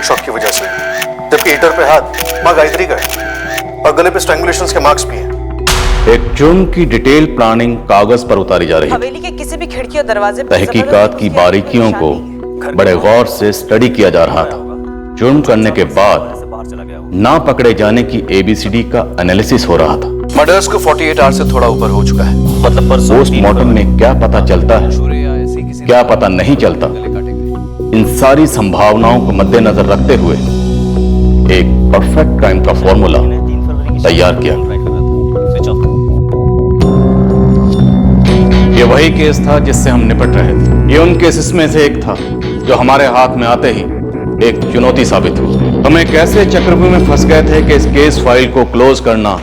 Electric shock की वजह से, जबकि हीटर पे हाथ मां गायत्री का है और गले पे स्ट्रैंगुलेशंस के मार्क्स भी हैं। एक जुर्म की डिटेल प्लानिंग कागज पर उतारी जा रही है। हवेली के किसी भी खिड़की और दरवाजे पर तहकीकात की बारीकियों को बड़े गौर से स्टडी किया जा रहा था। जुर्म करने के बाद ना पकड़े जाने की ABCD का एनालिसिस हो रहा था। मर्डर्स को 48 आवर्स से थोड़ा ऊपर हो चुका है। मतलब पोस्टमार्टम में क्या पता चलता है, क्या पता नहीं चलता, इन सारी संभावनाओं को मद्देनजर रखते हुए एक परफेक्ट क्राइम का फॉर्मूला तैयार किया। ये वही केस था जिससे हम निपट रहे थे। ये उन केसेस में से एक था जो हमारे हाथ में आते ही एक चुनौती साबित हुई। हम एक ऐसे चक्रव्यूह में फंस गए थे कि इस केस फाइल को क्लोज करना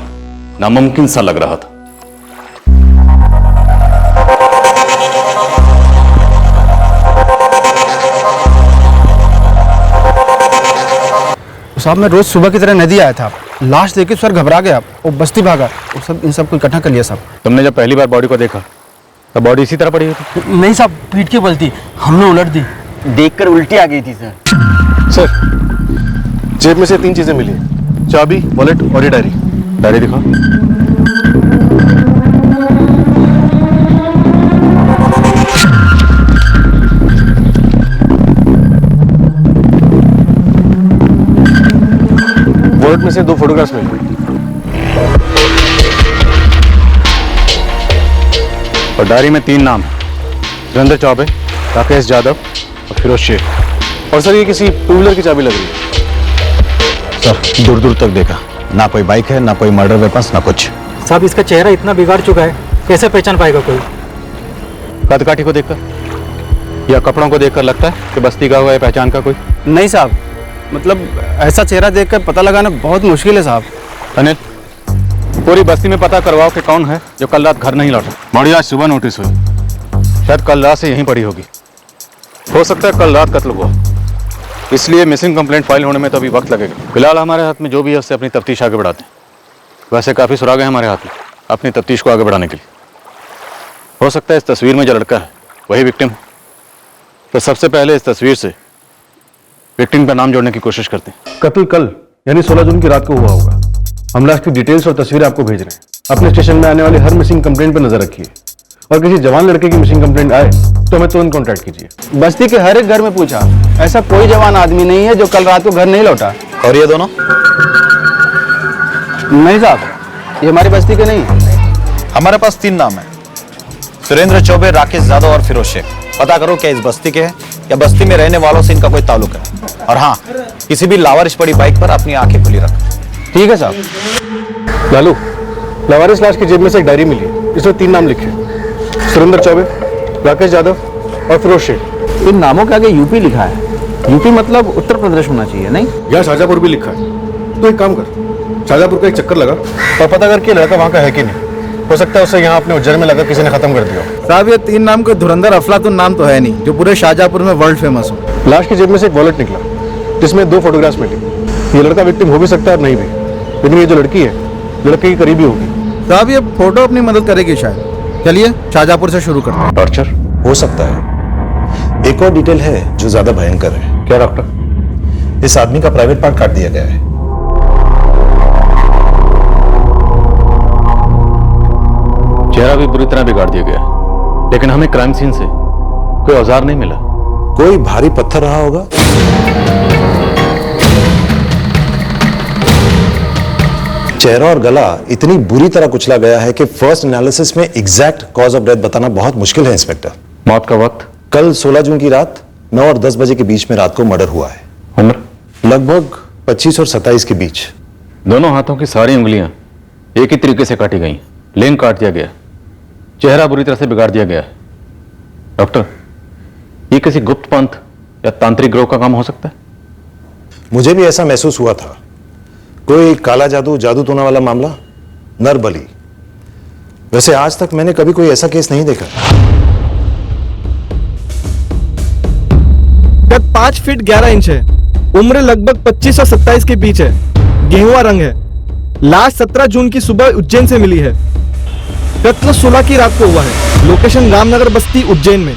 नामुमकिन सा लग रहा था। साहब मैं रोज सुबह की तरह नदी आया था, लाश देख के सर घबरा गया, वो बस्ती भागा, वो सब इन सब को इकट्ठा कर लिया साहब। तुमने जब पहली बार बॉडी को देखा तब बॉडी इसी तरह पड़ी हुई थी? नहीं साहब, पीठ की बल थी, हमने उलट दी, देखकर उल्टी आ गई थी सर। सर, जेब में से 3 चीजें मिली, चाबी, वॉलेट और ये डायरी। डायरी दिखाओ। वॉलेट में से 2 फोटोग्राफ्स मिले और डायरी में 3 नाम, सुरेंद्र चौबे, राकेश यादव और फिरोज शेख। और सर ये किसी 2 व्हीलर की चाबी लग रही है। सर दूर दूर तक देखा, ना कोई बाइक है, ना कोई मर्डर वेपन्स, ना कुछ। साहब इसका चेहरा इतना बिगाड़ चुका है, कैसे पहचान पाएगा कोई? कदकाठी को देखकर या कपड़ों को देखकर लगता है कि बस्ती का हुआ है पहचान का कोई? नहीं साहब, मतलब ऐसा चेहरा देखकर पता लगाना बहुत मुश्किल है साहब। अनिल, पूरी बस्ती में पता करवाओ कि कौन है जो कल रात घर नहीं लौटा। बॉडी आज सुबह नोटिस हुई, शायद कल रात से यहीं पड़ी होगी। हो सकता है कल रात कत्ल हुआ, इसलिए मिसिंग कंप्लेंट फाइल होने में तो अभी वक्त लगेगा। फिलहाल हमारे हाथ में जो भी है उससे अपनी तफ्तीश आगे बढ़ाते हैं। वैसे काफ़ी सुराग है हमारे हाथ में अपनी तफ्तीश को आगे बढ़ाने के लिए। हो सकता है इस तस्वीर में जो लड़का है वही विक्टिम हो, तो सबसे पहले इस तस्वीर से विक्टिम का नाम जोड़ने की कोशिश करते हैं। कत्ल कल यानी 16 जून की रात को हुआ होगा। हम लाश की डिटेल्स और तस्वीरें आपको भेज रहे हैं। अपने स्टेशन में आने वाली हर मिसिंग कंप्लेंट पर नजर रखिए और किसी जवान लड़के की मिसिंग कंप्लेंट आए तो हमें तुरंत कॉन्टैक्ट कीजिए। बस्ती के हर एक घर में पूछा, ऐसा कोई जवान आदमी नहीं है जो कल रात को घर नहीं लौटा। और ये दोनों? नहीं साहब, ये हमारी बस्ती के नहीं है। हमारे पास 3 नाम है, सुरेंद्र चौबे, राकेश यादव और फिरोज शेख। पता करो क्या इस बस्ती के हैं या बस्ती में रहने वालों से इनका कोई ताल्लुक है। और हाँ, किसी भी लावारिश पड़ी बाइक पर अपनी आंखें खुली रख। ठीक है साहब। लालू, लावारिस लाश की जेब में से एक डायरी मिली, इसमें 3 नाम लिखे, सुरेंद्र चौबे, राकेश यादव और फिरोज शेख। इन नामों के आगे यूपी लिखा है। यूपी मतलब उत्तर प्रदेश होना चाहिए नहीं? यहाँ शाहजहाँपुर भी लिखा है। तो एक काम कर, शाहजहाँपुर का एक चक्कर लगा और पता करके लड़का वहाँ का है कि नहीं। हो सकता है उसे यहाँ अपने उज्जैन में लगा किसी ने खत्म कर दिया। साहब ये 3 नाम के धुरंधर अफलातुन नाम तो है नहीं जो पूरे शाहजहाँपुर में वर्ल्ड फेमस हो। लाश की जेब में से एक वॉलेट निकला जिसमें 2 फोटोग्राफ्स मिली। ये लड़का विक्टिम हो भी सकता है और नहीं भी, लेकिन ये जो लड़की है लड़के की करीबी होगी। साहब ये फोटो अपनी मदद करेगी शायद। चलिए शाहजहाँपुर से शुरू करते हैं। टॉर्चर हो सकता है। एक और डिटेल है जो ज्यादा भयंकर है। क्या डॉक्टर? इस आदमी का प्राइवेट पार्ट काट दिया गया है। चेहरा भी बुरी तरह बिगाड़ दिया गया, लेकिन हमें क्राइम सीन से कोई औजार नहीं मिला। कोई भारी पत्थर रहा होगा। चेहरा और गला इतनी बुरी तरह कुचला गया है कि फर्स्ट एनालिसिस में एग्जैक्ट कॉज ऑफ डेथ बताना बहुत मुश्किल है इंस्पेक्टर। मौत का वक्त? कल 16 जून की रात 9 और 10 बजे के बीच में रात को मर्डर हुआ है। उम्र? लगभग 25 और 27 के बीच। दोनों हाथों की सारी उंगलियां एक ही तरीके से काटी गई, लिंक काट दिया गया, चेहरा बुरी तरह से बिगाड़ दिया गया है। डॉक्टर, ये किसी गुप्त पंथ या तांत्रिक ग्रोह का काम हो सकता है? मुझे भी ऐसा महसूस हुआ था। कोई काला जादू, जादू टोना वाला मामला, नरबली। वैसे आज तक मैंने कभी कोई ऐसा केस नहीं देखा। कद 5 फीट 11 इंच है, उम्र लगभग 25 और 27 के बीच है, गेहुआ रंग है। लाश 17 जून की सुबह उज्जैन से मिली है। कत्ल 16 की रात को हुआ है। लोकेशन रामनगर बस्ती उज्जैन में।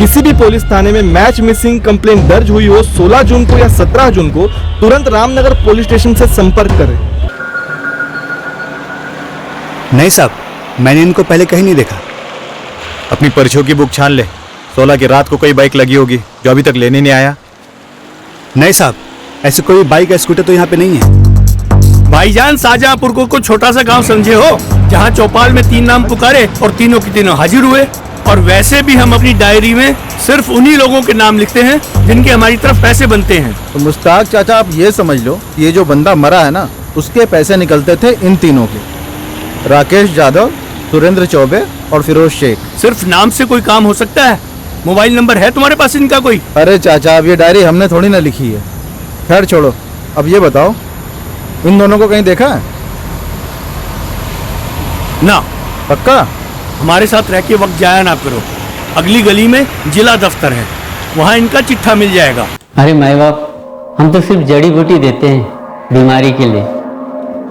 किसी भी पुलिस थाने में मैच मिसिंग कंप्लेंट दर्ज हुई हो 16 जून को या 17 जून को तुरंत रामनगर पुलिस स्टेशन से संपर्क करें। नहीं साहब, मैंने इनको पहले कहीं नहीं देखा। अपनी पर्चियों की बुक छान ले। 16 की रात को कोई बाइक लगी होगी जो अभी तक लेने नहीं आया। नहीं साहब, ऐसे कोई बाइक या स्कूटर तो यहाँ पे नहीं है। भाईजान, शाहजहांपुर को कोई छोटा सा गांव समझे हो जहां चौपाल में 3 नाम पुकारे और तीनों के तीनों हाजिर हुए। और वैसे भी हम अपनी डायरी में सिर्फ उन्हीं लोगों के नाम लिखते हैं जिनके हमारी तरफ पैसे बनते हैं। तो मुश्ताक चाचा, आप ये समझ लो, ये जो बंदा मरा है ना, उसके पैसे निकलते थे इन तीनों के, राकेश यादव, सुरेंद्र चौबे और फिरोज शेख। सिर्फ नाम से कोई काम हो सकता है? मोबाइल नंबर है तुम्हारे पास इनका कोई? अरे चाचा, अब ये डायरी हमने थोड़ी ना लिखी है। खैर छोड़ो, अब ये बताओ, इन दोनों को कहीं देखा है? ना। पक्का? हमारे साथ रह के वक्त जाया ना करो। अगली गली में जिला दफ्तर है, वहाँ इनका चिट्ठा मिल जाएगा। अरे माए बाप, हम तो सिर्फ जड़ी बूटी देते हैं बीमारी के लिए।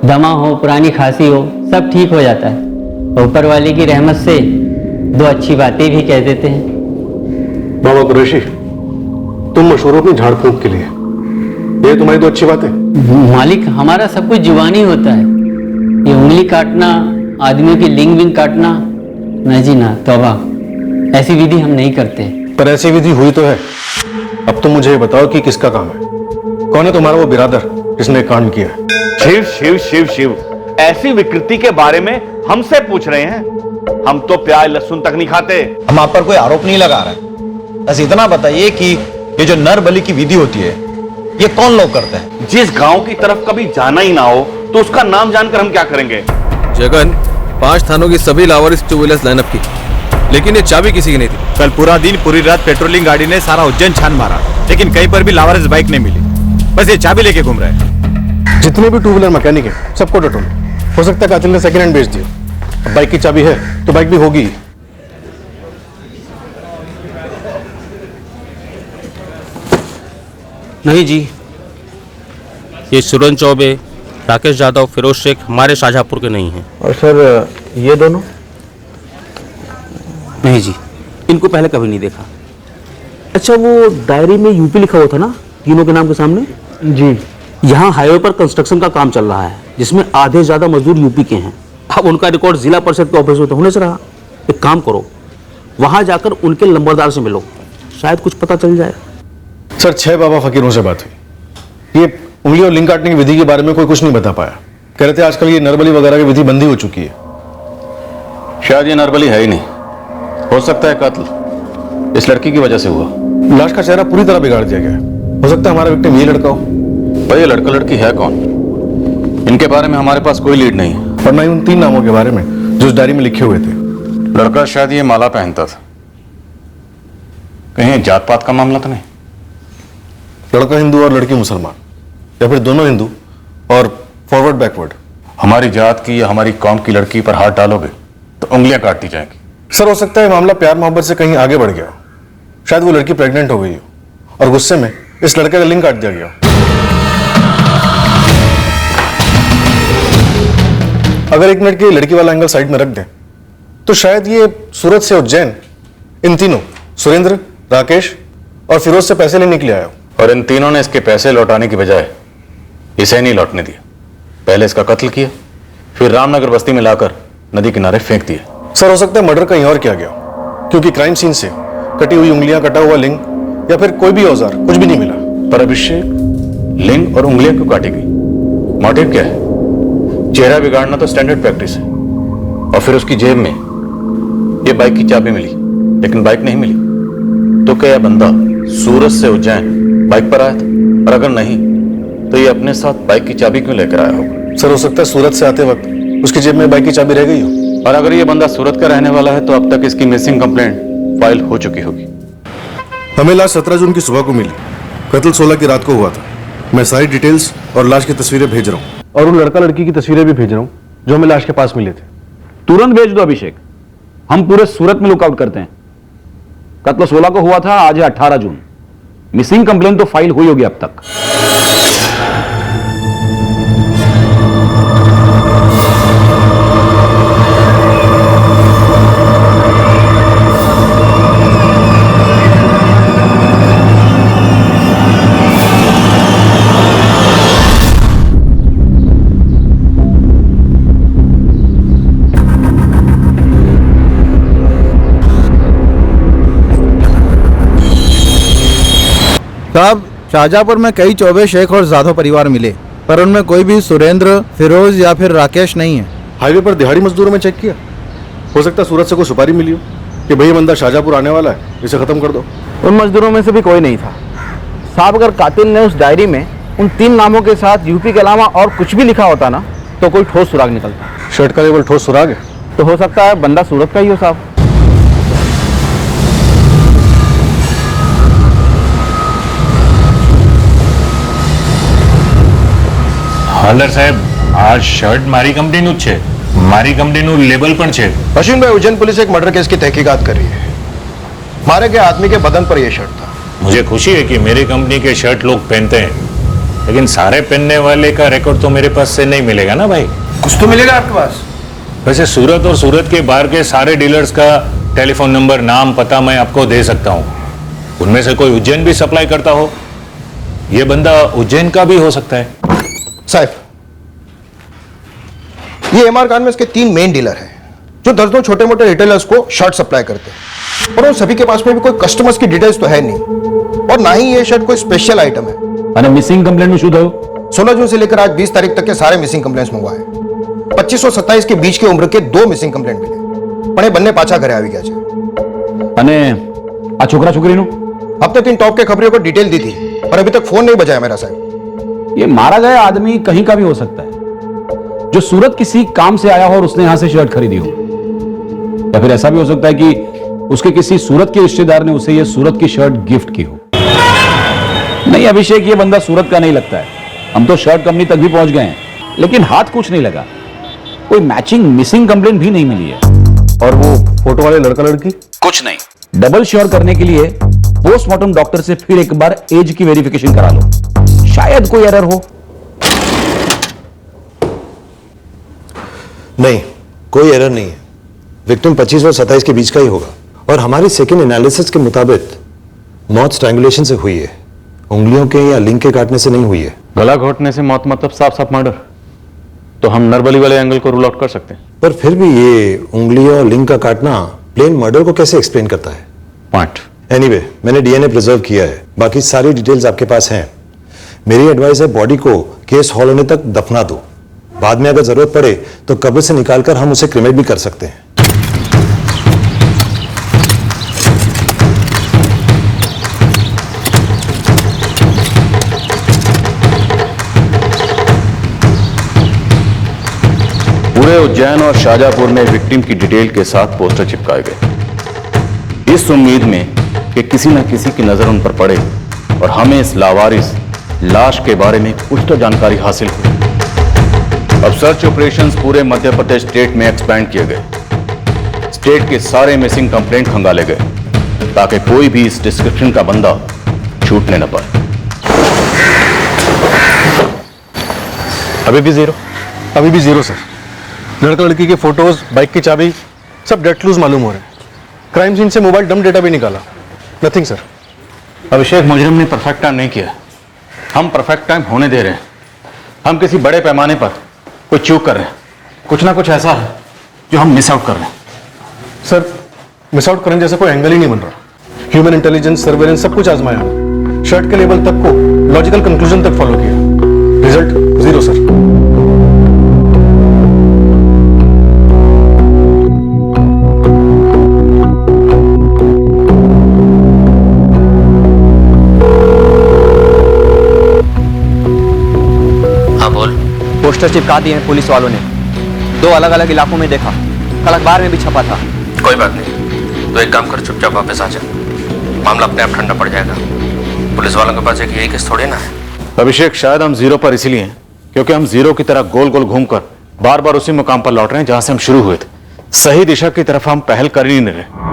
दमा हो, पुरानी खांसी हो, सब ठीक हो जाता है। ऊपर वाले की रहमत से 2 अच्छी बातें भी कह देते हैं। बाबा कुरैशी, तुम मशहूर हो अपनी झाड़ फूंक के लिए, ये तुम्हारी 2 अच्छी बातें। मालिक, हमारा सब कुछ जुबानी होता है। ये उंगली काटना, आदमियों की लिंग विंग काटना, न जी ना, तौबा, ऐसी विधि हम नहीं करते। पर ऐसी विधि हुई तो है। अब तुम मुझे बताओ कि किसका काम है? कौन है तुम्हारा वो बिरादर जिसने कांड किया है? शिव शिव शिव शिव, ऐसी विकृति के बारे में हमसे पूछ रहे हैं? हम तो प्याज लहसुन तक नहीं खाते। हम आप पर कोई आरोप नहीं लगा रहे, बस इतना बताइए कि ये जो नर बलि की विधि होती है, ये कौन लोग करते हैं? जिस गांव की तरफ कभी जाना ही ना हो तो उसका नाम जानकर हम क्या करेंगे? जगन, 5 थानों की सभी लावारिस 2 व्हीलर्स लाइनअप की, लेकिन ये चाबी किसी की नहीं थी। कल पूरा दिन पूरी रात पेट्रोलिंग गाड़ी ने सारा उज्जैन छान मारा, लेकिन कहीं पर भी लावारिस बाइक नहीं मिली। बस ये चाबी लेके घूम रहे हैं। जितने भी 2 व्हीलर मैकेनिक है सबको टटोलो। हो सकता है कातिल ने सेकंड हैंड बेच दिया। अब बाइक की चाबी है तो बाइक भी होगी। नहीं जी, ये सुरेंद्र चौबे, राकेश यादव, फिरोज शेख हमारे शाहजहांपुर के नहीं हैं। और सर, ये दोनों? नहीं जी, इनको पहले कभी नहीं देखा। अच्छा, वो डायरी में यूपी लिखा हुआ था ना तीनों के नाम के सामने? जी। यहाँ हाईवे पर कंस्ट्रक्शन का काम चल रहा है जिसमें आधे से ज्यादा मजदूर यूपी के हैं। अब उनका रिकॉर्ड जिला परिषद के ऑफिस में तो होने से रहा। एक काम करो, वहां जाकर उनके नंबरदार से मिलो, शायद कुछ पता चल जाए। सर, 6 बाबा फकीरों से बात हुई। ये उंगली और लिंग काटने की विधि के बारे में कोई कुछ नहीं बता पाया। कह रहे थे आजकल ये नरबली वगैरह की विधि बंदी हो चुकी है। शायद ये नरबली है ही नहीं, हो सकता है कत्ल इस लड़की की वजह से हुआ। लाश का चेहरा पूरी तरह बिगाड़ दिया गया है। हो सकता है हमारा विक्टिम ये लड़का हो। पर ये लड़का लड़की है कौन? इनके बारे में हमारे पास कोई लीड नहीं है। और ना ही उन 3 नामों के बारे में जो उस डायरी में लिखे हुए थे। लड़का शायद ये माला पहनता था। कहीं जात पात का मामला तो नहीं? लड़का हिंदू और लड़की मुसलमान, या फिर दोनों हिंदू और फॉरवर्ड बैकवर्ड। हमारी जात की या हमारी कौम की लड़की पर हाथ डालोगे तो उंगलियां काट दी जाएंगी। सर, हो सकता है मामला प्यार मोहब्बत से कहीं आगे बढ़ गया हो। शायद वो लड़की प्रेग्नेंट हो गई हो और गुस्से में इस लड़के का लिंग काट दिया गया हो। अगर 1 मिनट के लिए लड़की वाला एंगल साइड में रख दें तो शायद ये सूरत से उज्जैन इन तीनों, सुरेंद्र, राकेश और फिरोज से पैसे लेने के लिए आया हो। और इन तीनों ने इसके पैसे लौटाने की बजाय इसे नहीं लौटने दिया। पहले इसका कत्ल किया, फिर रामनगर बस्ती में लाकर नदी किनारे फेंक दिया। सर, हो सकता है मर्डर कहीं और किया गया हो, क्योंकि क्राइम सीन से कटी हुई उंगलियां, कटा हुआ लिंग या फिर कोई भी औजार कुछ भी नहीं मिला। पर अभिषेक, लिंग और उंगलियां क्यों काटी गई? मोटिव क्या है? चेहरा बिगाड़ना तो स्टैंडर्ड प्रैक्टिस है। और फिर उसकी जेब में ये बाइक की चाबी मिली, लेकिन बाइक नहीं मिली। तो क्या यह बंदा सूरत से उज्जैन बाइक पर आया था? और अगर नहीं तो ये अपने साथ बाइक की चाबी क्यों लेकर आया होगा? सर, हो सकता है सूरत से आते वक्त उसकी जेब में बाइक की चाबी रह गई हो। और अगर ये बंदा सूरत का रहने वाला है तो अब तक इसकी मिसिंग कंप्लेंट फाइल हो चुकी होगी। हमें लाश 17 जून की सुबह को मिली। कत्ल 16 की रात को हुआ था। मैं सारी डिटेल्स और लाश की तस्वीरें भेज रहा हूँ, और उन लड़का लड़की की तस्वीरें भी भेज रहा हूँ जो हमें लाश के पास मिले थे। तुरंत भेज दो अभिषेक, हम पूरे सूरत में लुकआउट करते हैं। कत्ल 16 को हुआ था, आज है 18 जून। मिसिंग कंप्लेंट तो फाइल हुई होगी अब तक। साहब शाहजहांपुर में कई चौबे, शेख और जाधव परिवार मिले, पर उनमें कोई भी सुरेंद्र, फिरोज या फिर राकेश नहीं है। हाईवे पर दिहाड़ी मजदूरों में चेक किया? हो सकता है सूरत से कोई सुपारी मिली हो कि भाई ये बंदा शाहजहांपुर आने वाला है, इसे खत्म कर दो। उन मजदूरों में से भी कोई नहीं था साहब। अगर कातिल ने उस डायरी में उन 3 नामों के साथ यूपी के अलावा और कुछ भी लिखा होता ना, तो कोई ठोस सुराग निकलता। शर्ट का लेवल ठोस सुराग है, तो हो सकता है बंदा सूरत का ही हो साहब। હાલર સાહેબ, આ શર્ટ મારી કંપનીનું જ છે, મારી કંપનીનું લેબલ પણ છે। अश्विन भाई, उज्जैन पुलिस एक मर्डर केस की तहकीकात कर रही है। मारे गए आदमी के बदन पर यह शर्ट था। मुझे खुशी है कि मेरी कंपनी के शर्ट लोग पहनते हैं, लेकिन सारे पहनने वाले का रिकॉर्ड तो मेरे पास से नहीं मिलेगा ना भाई। कुछ तो मिलेगा आपके पास। वैसे सूरत और सूरत के बाहर के सारे डीलर्स का टेलीफोन नंबर, नाम, पता मैं आपको दे सकता हूँ। उनमें से कोई उज्जैन भी सप्लाई करता हो। ये बंदा उज्जैन का भी हो सकता है। साहब, ये एमआर खान में इसके 3 मेन डीलर हैं जो दर्जनों छोटे मोटे रिटेलर्स को शर्ट सप्लाई करते हैं, और उन सभी के पास में भी कोई कस्टमर्स की डिटेल्स तो है नहीं, और ना ही ये शर्ट कोई स्पेशल आइटम है। અને મિસિંગ કમ્પ્લેન્ટનું શું થયું? 16 जून से लेकर आज 20 तारीख तक के सारे मिसिंग कंप्लेंट्स मंगवाए। 25 और 27 के बीच की उम्र के 2 मिसिंग कंप्लेंट मिले, પણ એ બંને પાછા ઘરે આવી ગયા છે। અને આ છોકરા છોકરીનું? अब तक 3 टॉप के खबरियों को डिटेल दी थी, पर अभी तक फोन नहीं बजाया मेरा साहब। ये मारा गया आदमी कहीं का भी हो सकता है, जो सूरत किसी काम से आया हो और उसने यहां से शर्ट खरीदी हो, या फिर ऐसा भी हो सकता है कि उसके किसी सूरत के रिश्तेदार ने उसे ये सूरत की शर्ट गिफ्ट की हो। नहीं अभिषेक, ये बंदा सूरत का नहीं लगता है। हम तो शर्ट कंपनी तक भी पहुंच गए हैं, लेकिन हाथ कुछ नहीं लगा। कोई मैचिंग मिसिंग कंप्लेंट भी नहीं मिली है। और वो फोटो वाले लड़का लड़की? कुछ नहीं। डबल श्योर करने के लिए पोस्टमार्टम डॉक्टर से फिर एक बार एज की वेरिफिकेशन करा लो, शायद कोई एरर हो। नहीं, कोई एरर नहीं है। विक्टिम 25 और 27 के बीच का ही होगा, और हमारी सेकेंड एनालिसिस के मुताबिक मौत स्ट्रैंगुलेशन से हुई है, उंगलियों के या लिंग के काटने से नहीं हुई है। गला घोटने से मौत मतलब साफ साफ मर्डर, तो हम नरबली वाले एंगल को रूल आउट कर सकते हैं। पर फिर भी ये उंगलियों और लिंग का काटना प्लेन मर्डर को कैसे एक्सप्लेन करता है? पॉइंट। एनीवे, मैंने डीएनए प्रिजर्व किया है, बाकी सारी डिटेल्स आपके पास हैं। मेरी एडवाइस है बॉडी को केस हॉल होने तक दफना दो, बाद में अगर जरूरत पड़े तो कब्र से निकालकर हम उसे क्रिमेट भी कर सकते हैं। पूरे उज्जैन और शाहजहांपुर में विक्टिम की डिटेल के साथ पोस्टर चिपकाए गए, इस उम्मीद में कि किसी न किसी की नजर उन पर पड़े और हमें इस लावारिस लाश के बारे में कुछ तो जानकारी हासिल हो। अब सर्च ऑपरेशंस पूरे मध्य प्रदेश स्टेट में एक्सपैंड किए गए। स्टेट के सारे मिसिंग कंप्लेंट खंगाले गए ताकि कोई भी इस डिस्क्रिप्शन का बंदा छूटने न पाए। अभी भी जीरो? अभी भी जीरो सर। लड़का लड़की के फोटोज, बाइक की चाबी सब डेट क्लूज मालूम हो रहे हैं। क्राइम सीन से मोबाइल डंप डेटा भी निकाला, नथिंग सर। अभिषेक, मुजरिम ने परफेक्ट टाइम नहीं किया, हम परफेक्ट टाइम होने दे रहे हैं। हम किसी बड़े पैमाने पर कोई चूक कर रहे हैं, कुछ ना कुछ ऐसा है जो हम मिस आउट कर रहे हैं। सर, मिस आउट करने जैसा कोई एंगल ही नहीं बन रहा। ह्यूमन इंटेलिजेंस, सर्वेलेंस सब कुछ आजमाया, शर्ट के लेवल तक को लॉजिकल कंक्लूजन तक फॉलो किया, रिजल्ट जीरो सर। पोस्टर चिपका दिए हैं पुलिस वालों ने, 2 अलग अलग इलाकों में देखा, कल अखबार में भी छपा था। कोई बात नहीं, तो एक काम कर, चुपचाप वापस आ जा, मामला अपने आप ठंडा पड़ जाएगा। पुलिस वालों के पास एक यही केस थोड़ी ना है। अभिषेक, शायद हम जीरो पर इसीलिए हैं क्योंकि हम जीरो की तरह गोल गोल घूमकर बार बार उसी मुकाम पर लौट रहे हैं जहां से हम शुरू हुए थे। सही दिशा की तरफ हम पहल कर ही नहीं रहे।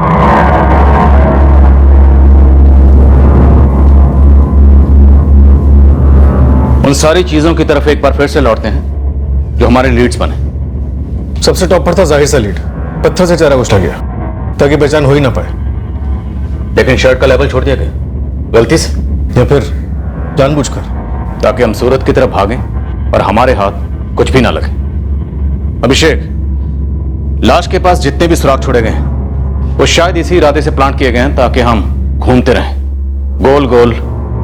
उन सारी चीजों की तरफ एक बार फिर से लौटते हैं जो हमारे लीड्स बने। सबसे टॉप पर था जाहिर सा लीड, पत्थर से चेहरा कुचला गया ताकि पहचान हो ही ना पाए। लेकिन शर्ट का लेवल छोड़ दिया गया, गलती से या फिर जानबूझकर, ताकि हम सूरत की तरफ भागें और हमारे हाथ कुछ भी ना लगे। अभिषेक, लाश के पास जितने भी सुराग छोड़े गए हैं वो शायद इसी इरादे से प्लांट किए गए हैं ताकि हम घूमते रहें, गोल गोल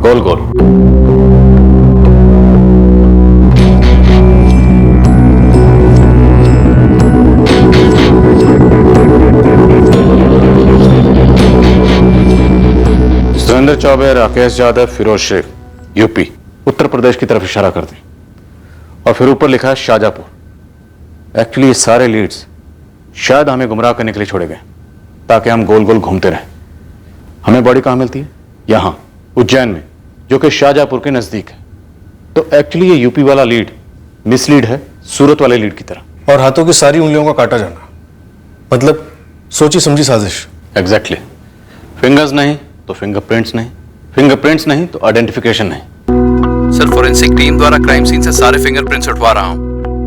गोल गोल। सुरेंद्र चौबे, राकेश यादव, फिरोज शेख, यूपी, उत्तर प्रदेश की तरफ इशारा कर दी और फिर ऊपर लिखा है शाजापुर। एक्चुअली ये सारे लीड्स शायद हमें गुमराह करने के लिए छोड़े गए ताकि हम गोल गोल घूमते रहें। हमें बॉडी कहां मिलती है? यहां उज्जैन में, जो कि शाजापुर के नजदीक है। तो एक्चुअली ये यूपी वाला लीड मिसलीड है सूरत वाले लीड की तरह। और हाथों की सारी उंगलियों का काटा जाना, मतलब सोची समझी साजिश। एग्जैक्टली। फिंगर्स नहीं तो फिंगरप्रिंट्स नहीं, फिंगरप्रिंट्स नहीं तो आइडेंटिफिकेशन नहीं। सर, फोरेंसिक टीम द्वारा क्राइम सीन से सारे फिंगरप्रिंट्स उठवा रहा हूं।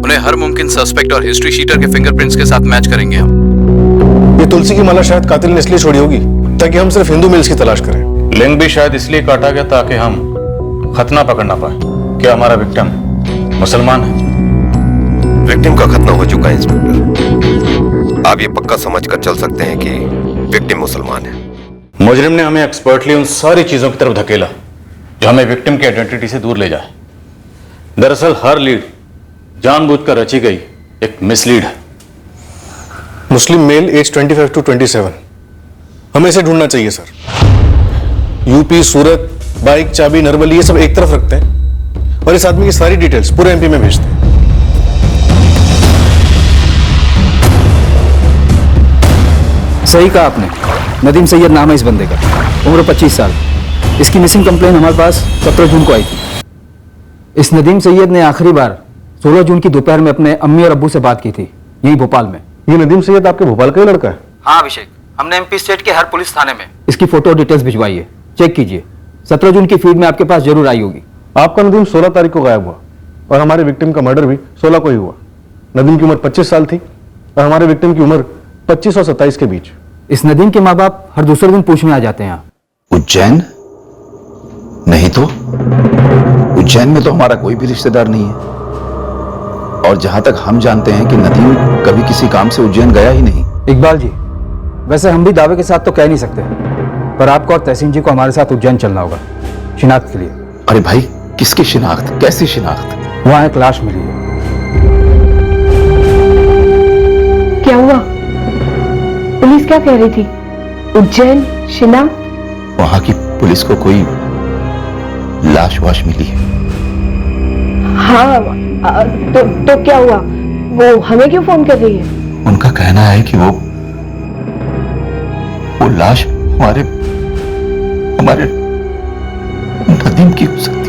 उन्हें हर मुमकिन सस्पेक्ट और हिस्ट्री शीटर के फिंगरप्रिंट्स के साथ मैच करेंगे हम। ये तुलसी की माला शायद कातिल ने इसलिए छोड़ी होगी ताकि हम सिर्फ हिंदू मेल्स की तलाश करें। लिंग भी शायद इसलिए काटा गया ताकि हम खतना पकड़ ना पाए। क्या हमारा विक्टिम मुसलमान है? विक्टिम का खतना हो चुका है इंस्पेक्टर। आप ये पक्का समझ कर चल सकते हैं कि विक्टिम मुसलमान है। मुजरिम ने हमें एक्सपर्टली उन सारी चीजों की तरफ धकेला जो हमें विक्टिम की आइडेंटिटी से दूर ले जाए। दरअसल हर लीड जानबूझकर रची गई एक मिसलीड है। मुस्लिम मेल एज 25 to 27, हमें इसे ढूंढना चाहिए सर। यूपी, सूरत, बाइक, चाबी, नरबली, ये सब एक तरफ रखते हैं और इस आदमी की सारी डिटेल्स पूरे एमपी में भेजते हैं। सही कहा आपने। नदीम सैयद नाम है इस बंदे का, उम्र 25 साल। इसकी मिसिंग कंप्लेन हमारे पास 17 जून को आई थी। इस नदीम सैयद ने आखिरी बार 16 जून की दोपहर में अपने अम्मी और अब्बू से बात की थी, यही भोपाल में। ये नदीम सैयद आपके भोपाल का ही लड़का है? हाँ अभिषेक, हमने एमपी स्टेट के हर पुलिस थाने में इसकी फोटो डिटेल्स भिजवाई है, चेक कीजिए। 17 जून की फीड में आपके पास जरूर आई होगी। आपका नदीम 16 तारीख को गायब हुआ और हमारे विक्टिम का मर्डर भी 16 को ही हुआ। नदीम की उम्र 25 साल थी और हमारे विक्टिम की उम्र 25 और 27 के बीच। इस नदीम के माँ बाप हर दूसरे दिन पूछने आ जाते हैं। उज्जैन? नहीं तो उज्जैन में तो हमारा कोई भी रिश्तेदार नहीं है, और जहां तक हम जानते हैं कि नदीम कभी किसी काम से उज्जैन गया ही नहीं। इकबाल जी, वैसे हम भी दावे के साथ तो कह नहीं सकते, पर आपको और तहसीन जी को हमारे साथ उज्जैन चलना होगा शिनाख्त के लिए। अरे भाई, किसकी शिनाख्त? कैसी शिनाख्त? वहां एक लाश मिली है। क्या हुआ? पुलिस क्या कह रही थी? उज्जैन शिनाख्त? वहां की पुलिस को कोई लाश वाश मिली है? हाँ, तो क्या हुआ? वो हमें क्यों फोन कर रही है? उनका कहना है कि वो लाश हमारे नदीम की हो सकती है।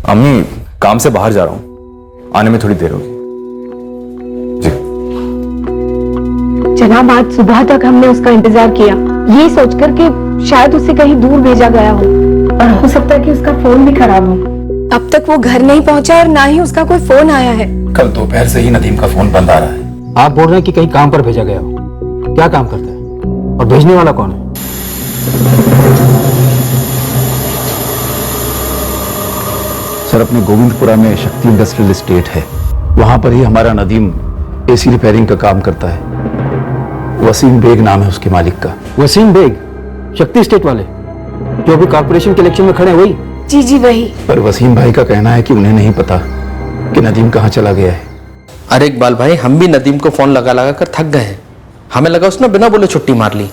अम्मी, काम से बाहर जा रहा हूं, आने में थोड़ी देर होगी। जनाब, आज सुबह तक हमने उसका इंतजार किया, ये सोचकर कि शायद उसे कहीं दूर भेजा गया हो, और हो सकता है कि उसका फोन भी खराब हो। अब तक वो घर नहीं पहुंचा और ना ही उसका कोई फोन आया है। कल दोपहर से ही नदीम का फोन बंद आ रहा है। आप बोल रहे हैं कि कहीं काम पर भेजा गया हो। क्या काम करता है और भेजने वाला कौन है? सर, अपने गोविंदपुरा में शक्ति इंडस्ट्रियल एस्टेट है, वहां पर ही हमारा नदीम एसी रिपेयरिंग का काम करता है। वसीम बेग नाम है उसके मालिक का। वसीम बेग? शक्ति स्टेट वाले जो अभी कॉर्पोरेशन के इलेक्शन में खड़े हैं, वही? जी जी वही। पर वसीम भाई का कहना है कि उन्हें नहीं पता कि नदीम कहाँ चला गया है। अरे इकबाल भाई, हम भी नदीम को फोन लगा लगा कर थक गए हैं। हमें लगा उसने बिना बोले छुट्टी मार ली,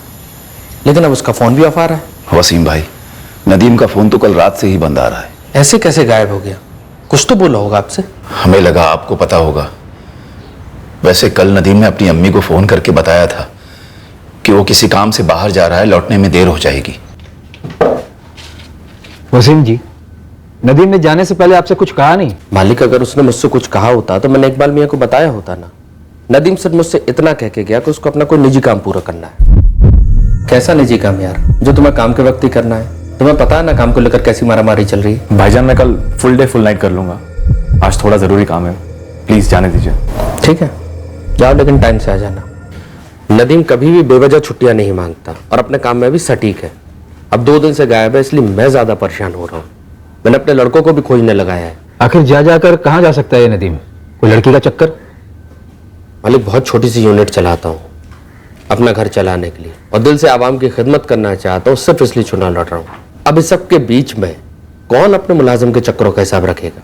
लेकिन अब उसका फोन भी ऑफ आ रहा है। वसीम भाई, नदीम का फोन तो कल रात से ही बंद आ रहा है। ऐसे कैसे गायब हो गया? कुछ तो बोला होगा आपसे। हमें लगा आपको पता होगा। वैसे कल नदीम ने अपनी अम्मी को फोन करके बताया था कि वो किसी काम से बाहर जा रहा है, लौटने में देर हो जाएगी। वसीम जी, नदीम ने जाने से पहले आपसे कुछ कहा नहीं? मालिक, अगर उसने मुझसे कुछ कहा होता तो मैंने इकबाल मियां को बताया होता ना। नदीम सिर्फ मुझसे इतना कह के गया कि उसको अपना कोई निजी काम पूरा करना है। कैसा निजी काम यार, जो तुम्हें काम के वक्त ही करना है? तुम्हें पता है ना काम को लेकर कैसी मारामारी चल रही है। भाईजान, मैं कल फुल डे फुल नाइट कर लूंगा, आज थोड़ा जरूरी काम है, प्लीज जाने दीजिए। ठीक है, जाओ, लेकिन टाइम से आ जाना। नदीम कभी भी बेवजह छुट्टियां नहीं मांगता और अपने काम में भी सटीक है। अब 2 दिन से गायब है, इसलिए मैं ज्यादा परेशान हो रहा हूँ। मैंने अपने लड़कों को भी खोजने लगाया है। आखिर जा जाकर कहाँ जा सकता है ये नदीम? कोई लड़की का चक्कर? मालिक, बहुत छोटी सी यूनिट चलाता हूँ अपना घर चलाने के लिए, और दिल से आवाम की खिदमत करना चाहता हूँ, सिर्फ इसलिए चुनाव लड़ रहा हूँ। अब इस सब के बीच में कौन अपने मुलाजिम के चक्करों का हिसाब रखेगा?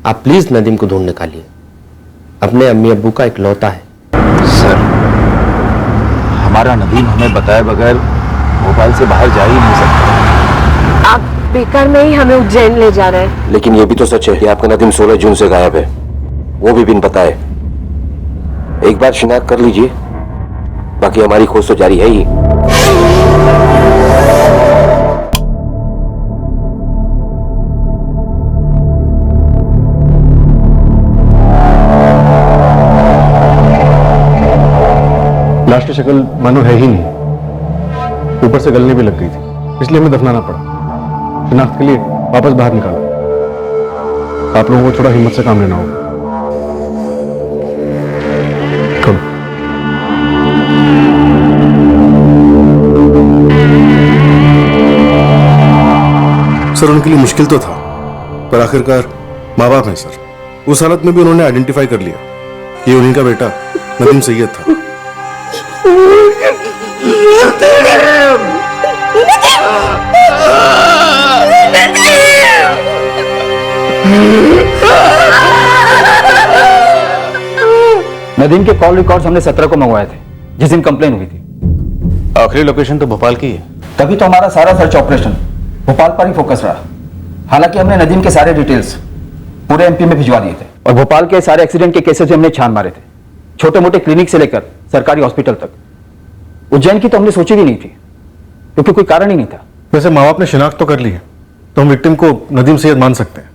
आप प्लीज नदीम को ढूंढ निकालिए। अपने अम्मी अब्बू का इकलौता है। सर, हमारा नदीम हमें बताए बगैर भोपाल से बाहर जा ही नहीं सकता। आप बेकार में ही हमें उज्जैन ले जा रहे हैं। लेकिन यह भी तो सच है कि आपका नदीम 16 जून से गायब है, वो भी बिन बताए। एक बार शिनाख्त कर लीजिए, बाकी हमारी खोज तो जारी है ही। लाश की शक्ल मानो है ही नहीं, ऊपर से गलने भी लग गई थी, इसलिए हमें दफनाना पड़ा। शिनाख्त के लिए वापस बाहर निकाला। आप लोगों को थोड़ा हिम्मत से काम लेना होगा। सर, उनके लिए मुश्किल तो था, पर आखिरकार माँ बाप हैं सर। उस हालत में भी उन्होंने आइडेंटिफाई कर लिया कि उन्हीं का बेटा नदीम सैयद था। नदीम के कॉल रिकॉर्ड्स हमने 17 को मंगवाए थे, जिस दिन कंप्लेन हुई थी। आखिरी लोकेशन तो भोपाल की है। तभी तो हमारा सारा सर्च ऑपरेशन भोपाल पर ही फोकस रहा। हालांकि हमने नदीम के सारे डिटेल्स पूरे एमपी में भिजवा दिए थे और भोपाल के सारे एक्सीडेंट के केसेस हमने छान मारे थे, छोटे मोटे क्लिनिक से लेकर सरकारी हॉस्पिटल तक। उज्जैन की तो हमने सोची भी नहीं थी, क्योंकि कोई कारण ही नहीं था। वैसे माँ बाप ने शिनाख्त तो कर ली है, तो हम विक्टिम को नदीम सैयद मान सकते हैं,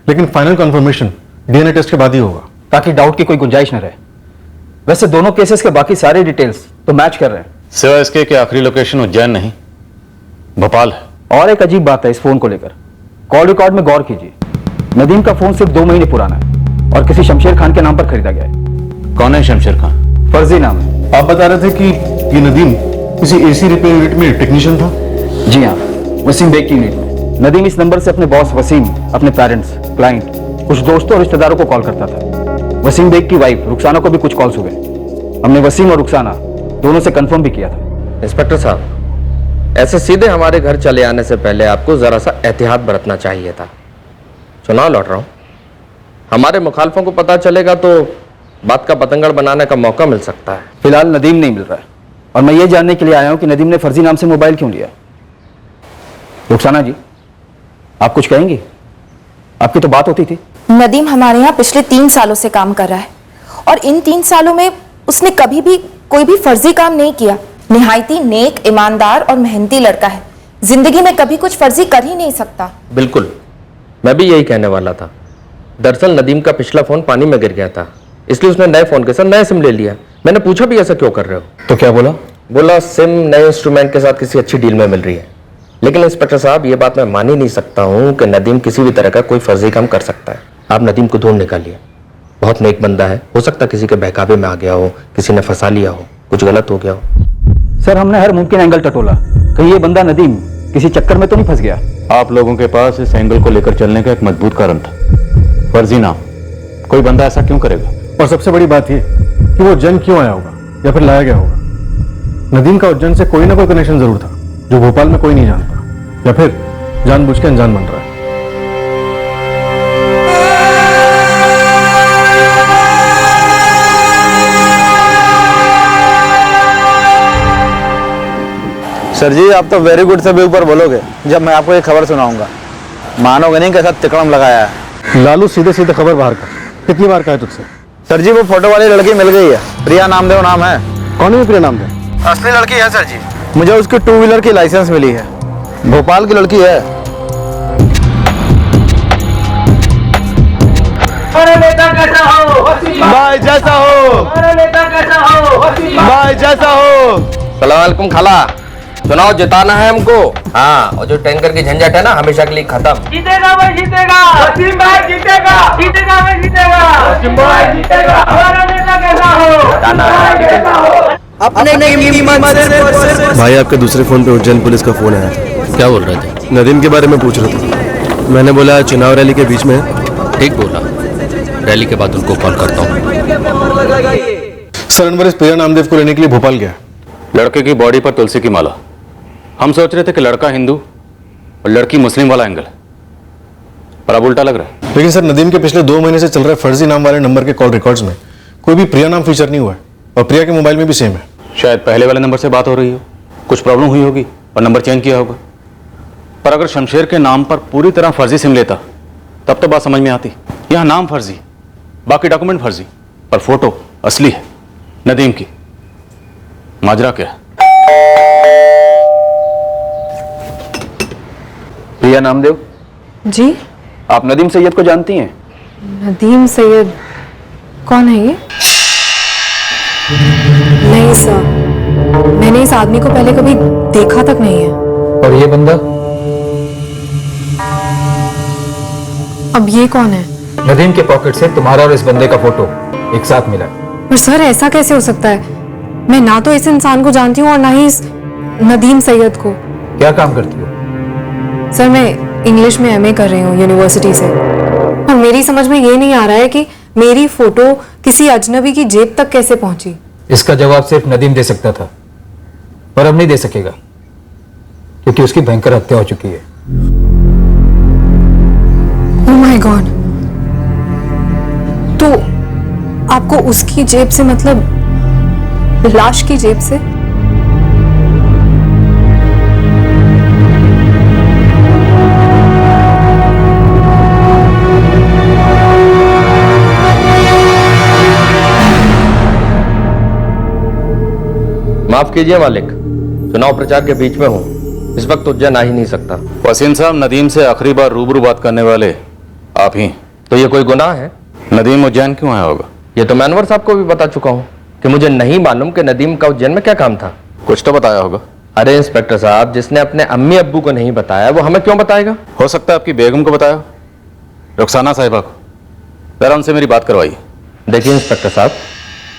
लेकिन फाइनल कंफर्मेशन डीएनए टेस्ट के बाद ही होगा, ताकि डाउट की कोई गुंजाइश न रहे। वैसे दोनों केसेस के बाकी सारे डिटेल्स तो मैच कर रहे हैं, सिवाय इसके कि आखिरी लोकेशन उज्जैन नहीं भोपाल है। और एक अजीब बात है इस फोन को लेकर। कॉल रिकॉर्ड में गौर कीजिए, नदीम का फोन सिर्फ 2 महीने पुराना है और किसी शमशेर खान के नाम पर खरीदा गया है। कौन है शमशेर खान? फर्जी नाम है। आप बता रहे थे कि ये नदीम किसी एसी रिपेयर यूनिट में टेक्नीशियन था। जी हाँ, वसीम बेग की यूनिट में। नदीम इस नंबर से अपने बॉस वसीम, अपने पेरेंट्स, क्लाइंट, कुछ दोस्तों और रिश्तेदारों को कॉल करता था। वसीम बेग की वाइफ रुखसाना को भी कुछ कॉल्स हुए। हमने वसीम और रुखसाना दोनों से कंफर्म भी किया था। इंस्पेक्टर साहब, ऐसे सीधे हमारे घर चले आने से पहले आपको जरा सा एहतियात बरतना चाहिए था। चुनाव लड़ रहा हूं, हमारे मुखालफों को पता चलेगा तो बात का पतंगड़ बनाने का मौका मिल सकता है। फिलहाल नदीम नहीं मिल रहा है और मैं ये जानने के लिए आया हूं कि नदीम ने फर्जी नाम से मोबाइल क्यों लिया। रुखसाना जी, आप कुछ कहेंगी? आपकी तो बात होती थी। नदीम हमारे यहाँ पिछले 3 सालों से काम कर रहा है और इन 3 सालों में उसने कभी भी कोई भी फर्जी काम नहीं किया। निहायती नेक, ईमानदार और मेहनती लड़का है। जिंदगी में कभी कुछ फर्जी कर ही नहीं सकता। बिल्कुल, मैं भी यही कहने वाला था। दरअसल नदीम का पिछला फोन पानी में गिर गया था, इसलिए उसने नए फोन के साथ नया सिम ले लिया। मैंने पूछा भी ऐसा क्यों कर रहे हो, तो क्या बोला? बोला सिम नए इंस्ट्रूमेंट के साथ किसी अच्छी डील में मिल रही है। लेकिन इंस्पेक्टर साहब, ये बात मैं मान ही नहीं सकता हूं कि नदीम किसी भी तरह का कोई फर्जी काम कर सकता है। आप नदीम को ढूंढ निकालिए, बहुत नेक बंदा है। हो सकता है किसी के बहकावे में आ गया हो, किसी ने फंसा लिया हो, कुछ गलत हो गया हो। सर, हमने हर मुमकिन एंगल टटोला, कहीं ये बंदा नदीम किसी चक्कर में तो नहीं फंस गया। आप लोगों के पास इस एंगल को लेकर चलने का एक मजबूत कारण था। फर्जी नाम, कोई बंदा ऐसा क्यों करेगा? और सबसे बड़ी बात यह कि वो उज्जैन क्यों आया होगा या फिर लाया गया होगा। नदीम का उज्जैन से कोई ना कोई कनेक्शन जरूर था, जो भोपाल में कोई नहीं जानता, या फिर जानबूझ के अनजान बन रहा है। सर जी, आप तो वेरी गुड से भी ऊपर बोलोगे जब मैं आपको एक खबर सुनाऊंगा। मानोगे नहीं कैसा तिकड़म लगाया है। लालू, सीधे सीधे खबर बाहर कर। कितनी बार कहा है तुझसे? सर जी, वो फोटो वाली लड़की मिल गई है, प्रिया नामदेव नाम है। कौन है प्रिया नामदेव? असली लड़की है सर जी, मुझे उसकी 2 व्हीलर की लाइसेंस मिली है। भोपाल की लड़की है। नेता कैसा हो? भाई जैसा हो। नेता कैसा हो? भाई जैसा हो। सलाम अलैकुम खाला, चुनाव जिताना है हमको। हाँ, और जो टैंकर की झंझट है ना, हमेशा के लिए खत्म। जीतेगा भाई, जीतेगा वसीम भाई, जीतेगा जीतेगा भाई, जीतेगा वसीम भाई, जीतेगा। हमारा नेता कैसा हो? भाई आपके दूसरे फोन पे उज्जैन पुलिस का फोन आया था। क्या बोल रहे थे? नदीम के बारे में पूछ रहे थे। मैंने बोला चुनाव रैली के बीच में। ठीक बोला, रैली के बाद उनको कॉल करता हूँ। सर अनवर इस प्रिया नामदेव को लेने के लिए भोपाल गया। लड़के की बॉडी पर तुलसी की माला। हम सोच रहे थे कि लड़का हिंदू और लड़की मुस्लिम वाला एंगल, पर अब उल्टा लग रहा है। लेकिन सर नदीम के पिछले 2 महीने से चल रहे फर्जी नाम वाले नंबर के कॉल रिकॉर्ड्स में कोई भी प्रिया नाम फीचर नहीं हुआ है और प्रिया के मोबाइल में भी सेम है। शायद पहले वाले नंबर से बात हो रही हो, कुछ प्रॉब्लम हुई होगी और नंबर चेंज किया होगा। पर अगर शमशेर के नाम पर पूरी तरह फर्जी सिम लेता तब तो बात समझ में आती। यहाँ नाम फर्जी, बाकी डॉक्यूमेंट फर्जी, पर फोटो असली है नदीम की। माजरा क्या है? प्रिया नामदेव जी? आप नदीम सैयद को जानती हैं? नदीम सैयद कौन है ये? नहीं सर, मैंने इस आदमी को पहले कभी देखा तक नहीं है। और ये बंदा? अब ये कौन है? नदीम के पॉकेट से तुम्हारा और इस बंदे का फोटो एक साथ मिला। पर सर ऐसा कैसे हो सकता है? मैं ना तो इस इंसान को जानती हूँ और ना ही इस नदीम सैयद को। क्या काम करती हो? सर मैं इंग्लिश में एमए कर रही हूँ यूनिवर्सिटी से, और मेरी समझ में ये नहीं आ रहा है कि मेरी फोटो किसी अजनबी की जेब तक कैसे पहुंची। इसका जवाब सिर्फ नदीम दे सकता था, पर अब नहीं दे सकेगा क्योंकि उसकी भयंकर हत्या हो चुकी है। Oh my God! तो आपको उसकी जेब से मतलब लाश की जेब से? माफ कीजिए मालिक, चुनाव प्रचार के बीच में हूं, इस वक्त उज्जैन आ ही नहीं सकता। वसीम साहब, नदीम से आखिरी बार रूबरू बात करने वाले आप ही। तो ये कोई गुनाह है? नदीम उज्जैन क्यों आया होगा? ये तो मैं अनवर साहब को भी बता चुका हूँ कि मुझे नहीं मालूम कि नदीम का उज्जैन में क्या काम था। कुछ तो बताया होगा। अरे इंस्पेक्टर साहब, जिसने अपने अम्मी अब्बू को नहीं बताया वो हमें क्यों बताएगा? हो सकता है आपकी बेगम को बताया, रुखसाना साहिबा को। जरा उनसे मेरी बात करवाइए। देखिए इंस्पेक्टर साहब,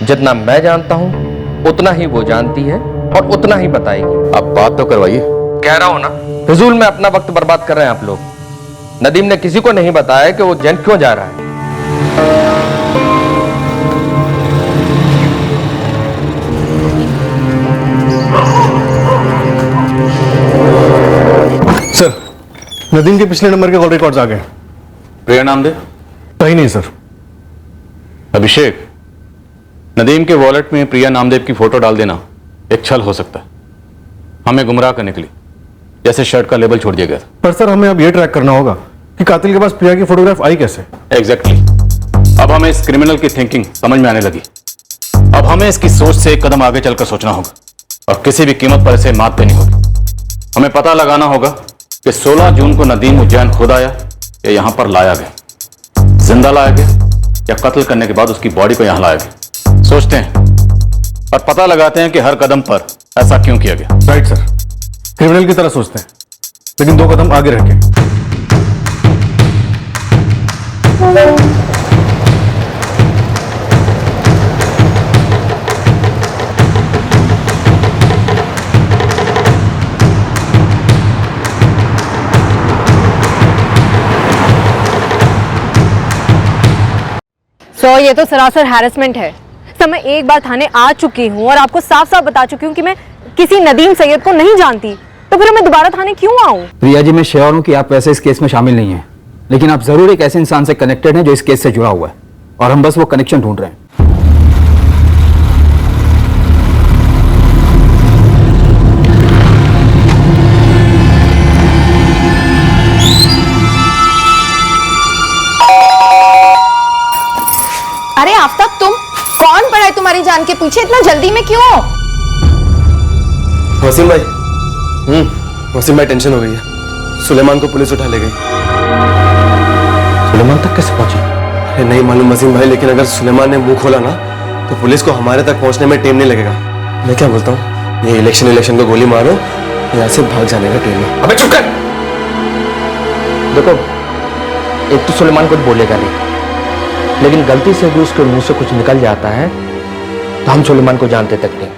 जितना मैं जानता हूँ उतना ही वो जानती है और उतना ही बताएगी। आप बात तो करवाइए। कह रहा हूँ ना, फिजूल में अपना वक्त बर्बाद कर रहे हैं आप लोग। नदीम ने किसी को नहीं बताया कि वो उज्जैन क्यों जा रहा है। सर नदीम के पिछले नंबर के कॉल रिकॉर्ड्स आ गए। प्रिया नामदेव? कहीं नहीं सर। अभिषेक, नदीम के वॉलेट में प्रिया नामदेव की फोटो डाल देना एक छल हो सकता है, हमें गुमराह करने के लिए, जैसे शर्ट का लेबल छोड़ दिया गया था। पर सर हमें अब यह ट्रैक करना होगा कि कातिल के पास प्रिया की फोटोग्राफ आई कैसे। एग्जैक्टली। अब हमें इस क्रिमिनल की थिंकिंग समझ में आने लगी। अब हमें इसकी सोच से एक कदम आगे चलकर सोचना होगा और किसी भी कीमत पर इसे मात देनी होगी। हमें पता लगाना होगा कि 16 जून को नदीम उज्जैन खुद आया या यहां पर लाया गया, जिंदा लाया गया या कत्ल करने के बाद उसकी बॉडी को यहां लाया गया। सोचते हैं और पता लगाते हैं कि हर कदम पर ऐसा क्यों किया गया। राइट सर, क्रिमिनल की तरह सोचते हैं लेकिन 2 कदम आगे रह के। ये तो सरासर हैरेसमेंट है। सर मैं एक बार थाने आ चुकी हूँ और आपको साफ साफ बता चुकी हूँ कि मैं किसी नदीम सैयद को नहीं जानती, तो फिर मैं दोबारा थाने क्यों आऊँ? प्रिया जी, मैं श्योर हूँ कि आप वैसे इस केस में शामिल नहीं हैं, लेकिन आप जरूर एक ऐसे इंसान से कनेक्टेड हैं जो इस केस से जुड़ा हुआ है, और हम बस वो कनेक्शन ढूंढ रहे हैं। अरे आफ्ताब, तुम कौन पड़ा है तुम्हारी जान के पीछे? इतना जल्दी में क्यों? वसीम भाई, वसीम भाई टेंशन हो गई है। सुलेमान को पुलिस उठा ले गई। सुलेमान तक कैसे पहुंची? अरे नहीं मालूम वसीम भाई, लेकिन अगर सुलेमान ने मुंह खोला ना तो पुलिस को हमारे तक पहुंचने में टाइम नहीं लगेगा। मैं क्या बोलता हूँ, ये इलेक्शन को गोली मारो, यहाँ से भाग जाने का टाइम है। अबे चुप कर! देखो, एक तो सुलेमान कुछ बोलेगा नहीं, लेकिन गलती से भी उसके मुंह से कुछ निकल जाता है तो हम सुलेमान को जानते तक नहीं।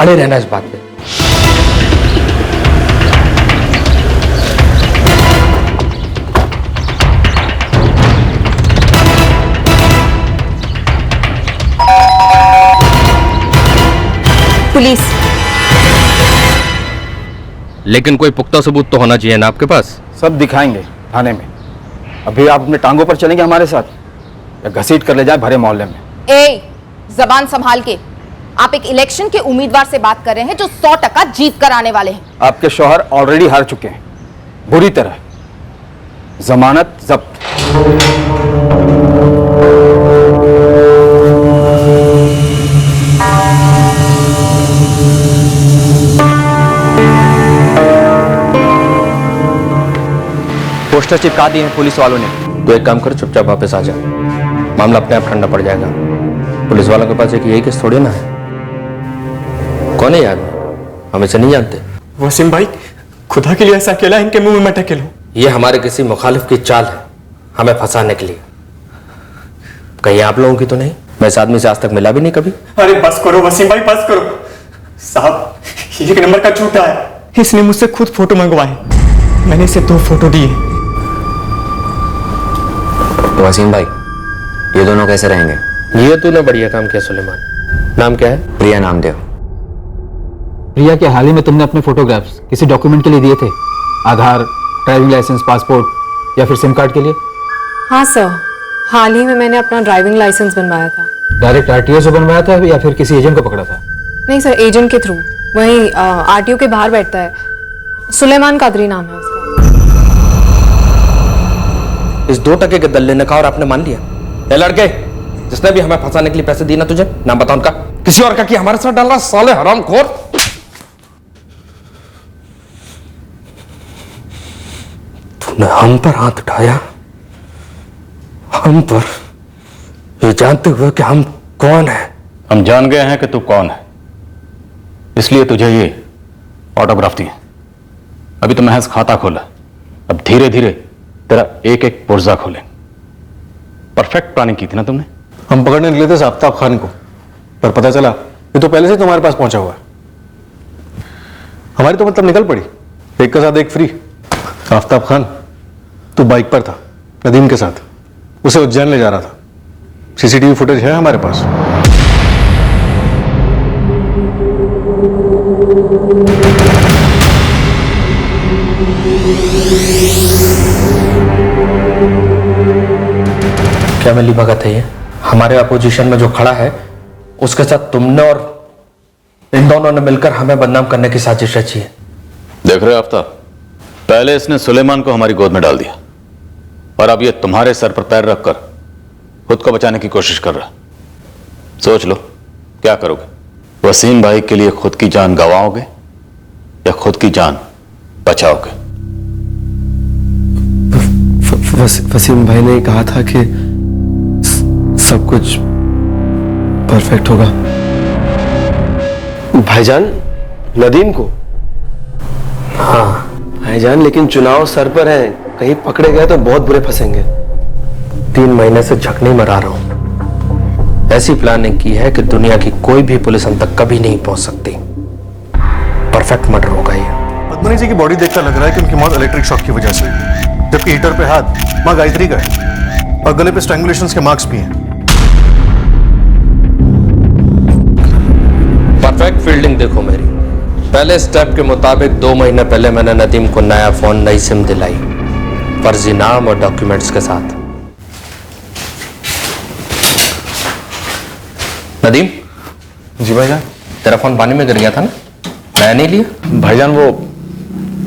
अड़े रहना इस बात पे। पुलिस। लेकिन कोई पुख्ता सबूत तो होना चाहिए ना आपके पास। सब दिखाएंगे थाने में। अभी आप अपने टांगों पर चलेंगे हमारे साथ, या घसीट कर ले जाए भरे मोहल्ले में। जबान संभाल के। आप एक इलेक्शन के उम्मीदवार से बात कर रहे हैं जो 100% जीत कर आने वाले हैं। आपके शौहर ऑलरेडी हार चुके हैं, बुरी तरह। जमानत जब्त। पोस्टर चिपका दिए हैं पुलिस वालों ने। तो एक काम कर, चुपचाप वापस आ जा, मामला अपने आप ठंडा पड़ जाएगा। पुलिस वालों के पास एक यही केस थोड़ी ना है। कौन है ये आदमी? हम इसे नहीं जानते। वसीम भाई, खुदा के लिए ऐसा अकेला इनके मुंह में मटक लो। ये हमारे किसी मुखालिफ की चाल है, हमें फंसाने के लिए। कहीं आप लोगों की तो नहीं? मैं इस आदमी से आज तक मिला भी नहीं कभी। अरे बस करो वसीम भाई, बस करो। साहब, एक नंबर का झूठा है। इसने मुझसे खुद फोटो मंगवाए, मैंने इसे 2 फोटो दिए। वसीम भाई, ये दोनों कैसे रहेंगे? ये तूने बढ़िया काम किया सुलेमान। नाम क्या है? प्रिया नामदेव। प्रिया के हाल ही में तुमने अपने फोटोग्राफ्स किसी डॉक्यूमेंट के लिए दिए थे? आधार, ड्राइविंग लाइसेंस, पासपोर्ट या फिर सिम कार्ड के लिए? हाँ सर, हाल ही में मैंने अपना ड्राइविंग लाइसेंस बनवाया था। डायरेक्ट आरटीओ से बनवाया था या फिर किसी एजेंट को पकड़ा था? नहीं सर, एजेंट के थ्रू। वहीं आरटीओ के बाहर बैठता है, सुलेमान कादरी नाम है उसका। इस 2% के दल्ले ने कहा और आपने मान लिया? ये लड़के, जिसने भी हमें फंसाने के लिए पैसे दिए ना तुझे, नाम बता उनका। किसी और का कि हमारे साथ डाल रहा, साले हरामखोर। तूने हम पर हाथ उठाया, हम पर, ये जानते हुए कि हम कौन है। हम जान गए हैं कि तू कौन है, इसलिए तुझे ये ऑटोग्राफ दिए। अभी तो महज खाता खोला, अब धीरे धीरे तेरा एक एक पुर्जा खोलें। परफेक्ट प्लानिंग की थी ना तुमने। हम पकड़ने निकले थे आफ्ताब खान को, पर पता चला ये तो पहले से तुम्हारे पास पहुंचा हुआ है। हमारी तो मतलब निकल पड़ी, एक के साथ एक फ्री। आफ्ताब खान, तू बाइक पर था नदीम के साथ, उसे उज्जैन ले जा रहा था। सीसीटीवी फुटेज है हमारे पास। क्या मिली भगत है ये? हमारे अपोजिशन में जो खड़ा है उसके साथ तुमने और इन दोनों ने मिलकर हमें बदनाम करने की साजिश रची है। देख रहे हो आफ्ताब, पहले इसने सुलेमान को हमारी गोद में डाल दिया और अब ये तुम्हारे सर पर पैर रखकर खुद को बचाने की कोशिश कर रहा। सोच लो क्या करोगे। वसीम भाई के लिए खुद की जान गंवाओगे या खुद की जान बचाओगे? वसीम भाई ने कहा था कि सब कुछ परफेक्ट होगा। भाईजान, नदीम को? हाँ भाईजान, लेकिन चुनाव सर पर है, कहीं पकड़े गए तो बहुत बुरे फंसेंगे। 3 महीने से झकने मरा रहा हूं। ऐसी प्लानिंग की है कि दुनिया की कोई भी पुलिस हम तक कभी नहीं पहुंच सकती। परफेक्ट मर्डर होगा ये। पद्मनी जी की बॉडी देखकर लग रहा है कि उनकी मौत इलेक्ट्रिक शॉक की वजह से हुई, जबकि हीटर पे हाथ मां गायत्री का है और गले पे स्ट्रैंगुलेशंस के मार्क्स भी हैं। परफेक्ट फील्डिंग देखो मेरी। पहले स्टेप के मुताबिक 2 महीने पहले मैंने नदीम को नया फोन, नई सिम दिलाई, फर्जी नाम और डॉक्यूमेंट्स के साथ। नदीम। जी भाईजान। तेरा फोन पानी में गिर गया था ना, नया नहीं लिया? भाईजान, वो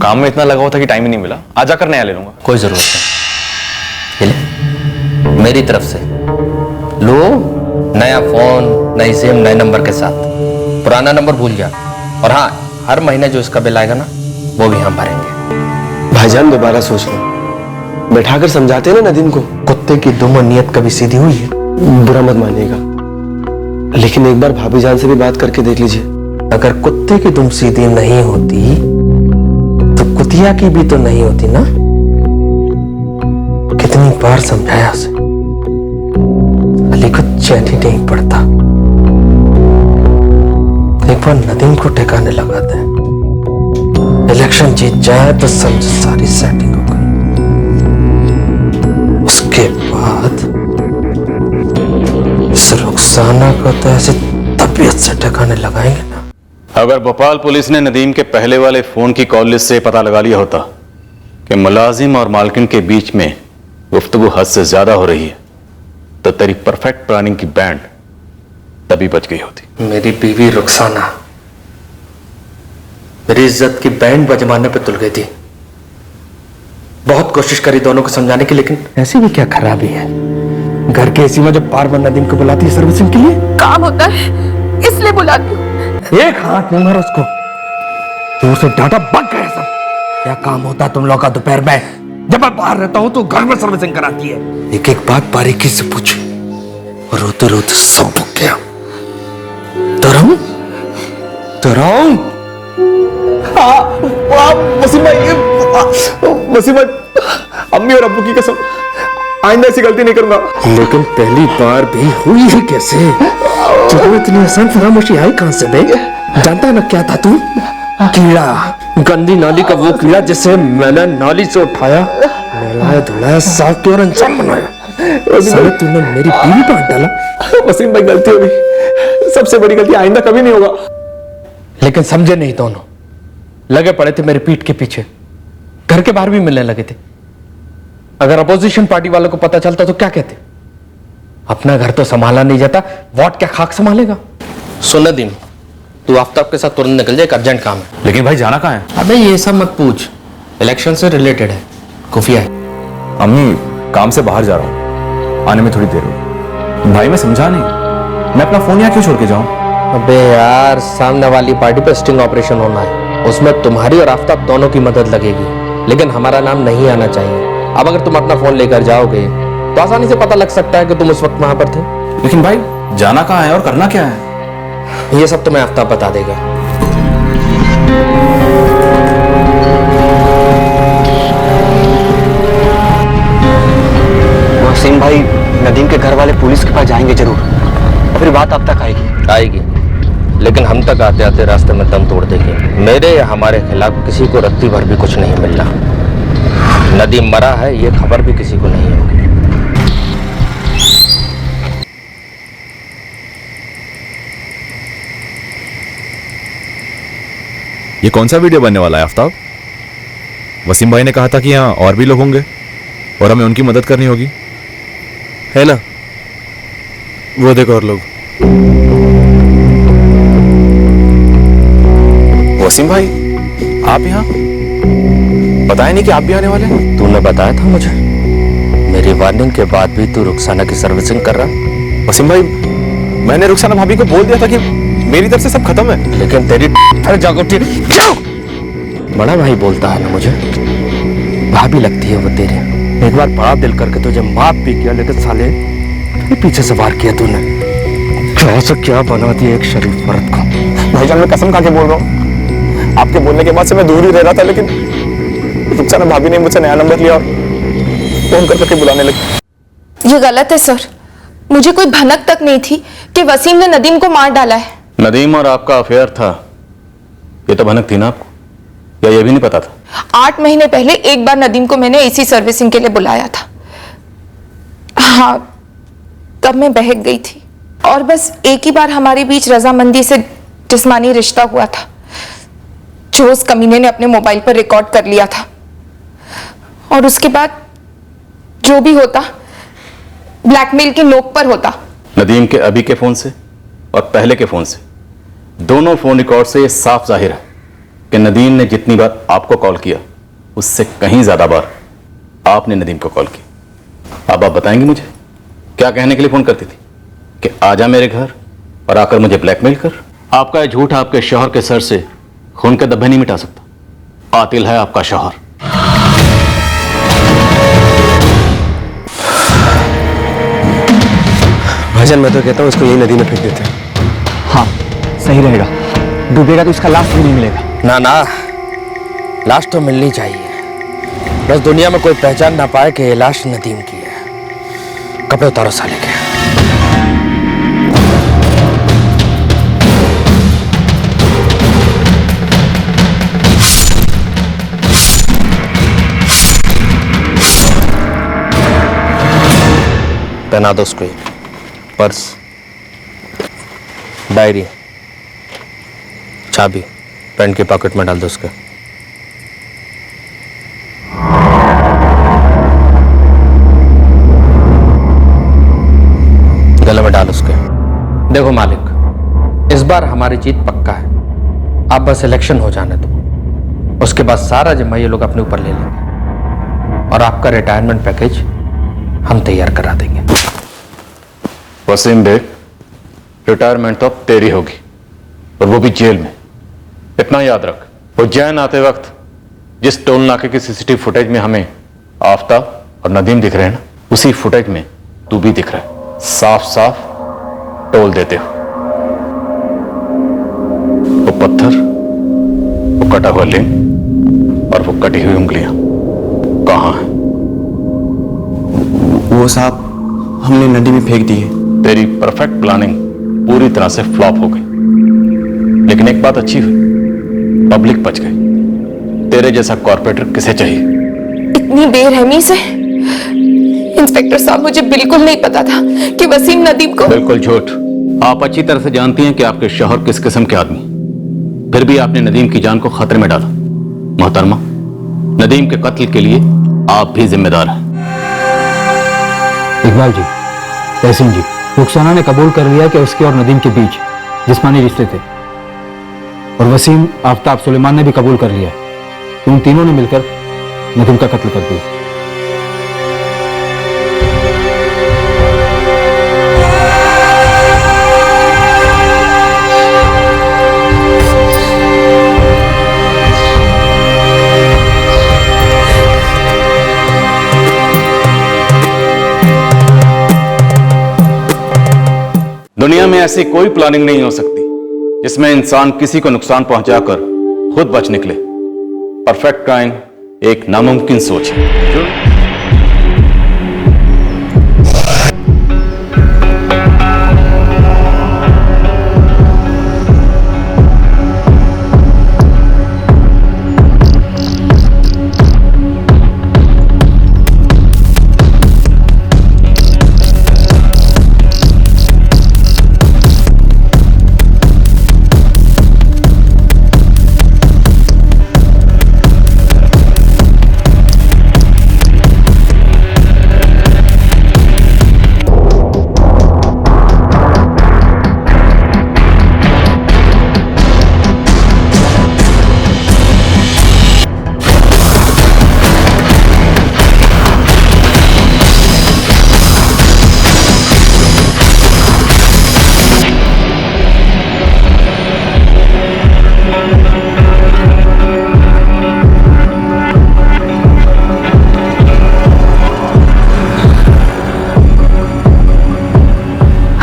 काम में इतना लगा हुआ था कि टाइम ही नहीं मिला, आज जाकर नया ले लूंगा। कोई जरूरत नहीं, ये ले, मेरी तरफ से लो नया फोन, नई सिम, नए नंबर के साथ। पुराना नंबर भूल जा, और हाँ, हर महीने जो इसका बिल आएगा ना वो भी हम भरेंगे। भाईजान, दोबारा सोच लो, बैठाकर समझाते हैं ना नदीम को। कुत्ते की दुम नीयत कभी सीधी हुई है? बुरा मत मानिएगा, लेकिन एक बार भाभी जान से भी बात करके देख लीजिए। अगर कुत्ते की दुम सीधी नहीं होती तो कुतिया की भी तो नहीं होती ना। कितनी बार समझाया उसे, अली को चैन ही नहीं पड़ता। एक ऊपर नदीम को ठिकाने लगा दे। इलेक्शन जीत जाए तो समझ सारी सेटिंग हो गई। उसके बाद इस रुखसाना को तो ऐसे तबीयत से ठिकाने लगाएंगे ना। अगर भोपाल पुलिस ने नदीम के पहले वाले फोन की कॉल लिस्ट से पता लगा लिया होता कि मुलाजिम और मालकिन के बीच में गुफ्तगू हद से ज्यादा हो रही है, तो तेरी परफेक्ट प्लानिंग की बैंड तभी बच गई होती। मेरी बीवी रुखसाना मेरी इज्जत की बैंड बजवाने पे तुल गई थी। बहुत कोशिश करी दोनों को समझाने की, लेकिन ऐसी भी क्या खराबी है। घर के एसी में जब बार बार नदीम को बुलाती है सर्विसिंग के लिए, काम होता है इसलिए बुलाती हूँ। एक हाथ नहीं मारा उसको, जोर से डांटा, बक गए सब। क्या काम होता है तुम लोग का दोपहर में? जब मैं बाहर रहता हूँ तो घर में सर्विसिंग कराती है। एक एक बात बारीकी से पूछी और रोते रोते सब बुक गया। वसीम भाई, अम्मी और अब्बू की कसम, आइंदा ऐसी गलती नहीं करूंगा। लेकिन पहली बार भी हुई है कैसे? चलो इतनी आसान फरामोशी आई कहां से बे? जानता है ना क्या था तू? कीड़ा, गंदी नाली का वो कीड़ा जिसे मैंने नाली से उठाया, नहलाया धुलाया, साफ किया और इंसान बनाया। साले तूने मेरी बीवी पे हाथ डाला। वसीम भाई, गलती हो गई, सबसे बड़ी गलती, आइंदा कभी नहीं होगा। लेकिन समझे नहीं दोनों, लगे पड़े थे मेरे पीठ के पीछे, घर के बाहर भी मिलने लगे थे। अगर अपोजिशन पार्टी वालों को पता चलता तो क्या कहते? अपना घर तो संभाला नहीं जाता, वोट क्या खाक संभालेगा? सुन नदीम, तू आफ्ताब के साथ तुरंत निकल जाए, एक अर्जेंट काम है। लेकिन भाई जाना कहाँ है? अबे ये सब मत पूछ, इलेक्शन से रिलेटेड है, खुफिया है। अम्मी, काम से बाहर जा रहा हूँ, आने में थोड़ी देर होगी। भाई मैं समझा नहीं, मैं अपना फोन यहाँ क्यों छोड़ के जाऊँ? अबे यार, सामने वाली पार्टी पे स्टिंग ऑपरेशन होना है, उसमें तुम्हारी और आफ्ताब दोनों की मदद लगेगी, लेकिन हमारा नाम नहीं आना चाहिए। अब अगर तुम अपना फोन लेकर जाओगे तो आसानी से पता लग सकता है कि तुम उस वक्त वहां पर थे। लेकिन भाई जाना कहाँ है और करना क्या है? ये सब तुम्हें आफ्ताब बता देगा। वसीम भाई, नदीम के घर वाले पुलिस के पास जाएंगे जरूर, और फिर बात अब तक आएगी, लेकिन हम तक आते आते रास्ते में दम तोड़ देंगे। मेरे या हमारे खिलाफ किसी को रत्ती भर भी कुछ नहीं मिलना। नदीम मरा है ये खबर भी किसी को नहीं होगी। ये कौन सा वीडियो बनने वाला है आफ्ताब? वसीम भाई ने कहा था कि यहाँ और भी लोग होंगे और हमें उनकी मदद करनी होगी, है ना? वो देखो और लोग। वसीम भाई, आप यहाँ? बताया नहीं कि आप भी आने वाले हैं? तूने बताया था मुझे। मेरी वार्निंग के बाद भी तू रुखसाना की सर्विसिंग कर रहा? वसीम भाई, मैंने रुखसाना भाभी को बोल दिया था कि मेरी तरफ से सब खत्म है। लेकिन तेरी फिर जागोटी बड़ा भाई बोलता है ना मुझे, भाभी लगती है वो तेरी। एक बार बड़ा दिल करके तुझे माफ भी किया, लेकिन साले पीछे से वार किया तूने। क्या से क्या बना दिया एक शरीफ मर्द को। भाईजान, मैं कसम खा के बोल रहा हूँ, आपके बोलने के बाद से मैं दूर ही रह रहा था, लेकिन रुखसाना भाभी ने मुझसे नया नंबर लिया और फोन करके बुलाने लगी। ये गलत है सर, मुझे कोई भनक तक नहीं थी कि वसीम ने नदीम को मार डाला है। नदीम और आपका अफेयर था, ये तो भनक थी ना आपको, या ये भी नहीं पता था? 8 महीने पहले एक बार नदीम को मैंने एसी सर्विसिंग के लिए बुलाया था। हाँ, तब मैं बहक गई थी और बस एक ही बार हमारे बीच रजामंदी से जिस्मानी रिश्ता हुआ था, जो उस कमीने ने अपने मोबाइल पर रिकॉर्ड कर लिया था। और उसके बाद जो भी होता ब्लैकमेल के नोक पर होता। नदीम के अभी के फोन से और पहले के फोन से, दोनों फोन रिकॉर्ड से ये साफ जाहिर है कि नदीम ने जितनी बार आपको कॉल किया उससे कहीं ज्यादा बार आपने नदीम को कॉल किया। अब आप बताएंगे मुझे क्या कहने के लिए फोन करती थी? कि आजा मेरे घर और आकर मुझे ब्लैकमेल कर? आपका ये झूठ आपके शौहर के सर से खून के धब्बे नहीं मिटा सकता। कातिल है आपका शौहर। भाईजान, मैं तो कहता हूँ इसको यही नदी में फेंक देते हैं। हाँ, सही रहेगा। डूबेगा तो इसका लाश भी नहीं मिलेगा। ना ना, लाश तो मिलनी चाहिए, बस दुनिया में कोई पहचान ना पाए कि ये लाश नदीम की है। कपड़े उतारो साले के। पहना दो उसको ये पर्स, डायरी, चाबी पैंट के पॉकेट में डाल दो उसके। गले में डाल उसके। देखो मालिक, इस बार हमारी जीत पक्का है, आप बस इलेक्शन हो जाने दो, उसके बाद सारा जिम्मा ये लोग अपने ऊपर ले लेंगे और आपका रिटायरमेंट पैकेज हम तैयार करा देंगे। वसीम बेग, रिटायरमेंट तो अब तेरी होगी, और वो भी जेल में। इतना याद रख, उज्जैन आते वक्त जिस टोल नाके की सीसीटीवी फुटेज में हमें आफ्ताब और नदीम दिख रहे हैं ना, उसी फुटेज में तू भी दिख रहा है। साफ साफ टोल देते हो। वो पत्थर, वो कटा हुआ लिंग और वो कटी हुई उंगलियां कहां है? वो साहब हमने नदी में फेंक दी है। तेरी परफेक्ट प्लानिंग पूरी तरह से फ्लॉप हो गई, लेकिन एक बात अच्छी हुई, पब्लिक बच गई। तेरे जैसा कॉर्पोरेटर किसे चाहिए? इतनी बेरहमी से? इंस्पेक्टर साहब, मुझे बिल्कुल नहीं पता था कि वसीम नदीम को। बिल्कुल झूठ। आप अच्छी तरह से जानती हैं कि आपके शौहर किस किस्म के आदमी, फिर भी आपने नदीम की जान को खतरे में डाला। मोहतरमा, नदीम के कत्ल के लिए आप भी जिम्मेदार हैं। इकबाल जी, तहसीन जी, रुखसाना ने कबूल कर लिया कि उसके और नदीम के बीच जिस्मानी रिश्ते थे, और वसीम, आफ्ताब, सुलेमान ने भी कबूल कर लिया कि उन तीनों ने मिलकर नदीम का कत्ल कर दिया। दुनिया में ऐसी कोई प्लानिंग नहीं हो सकती जिसमें इंसान किसी को नुकसान पहुंचाकर खुद बच निकले। परफेक्ट क्राइम एक नामुमकिन सोच है।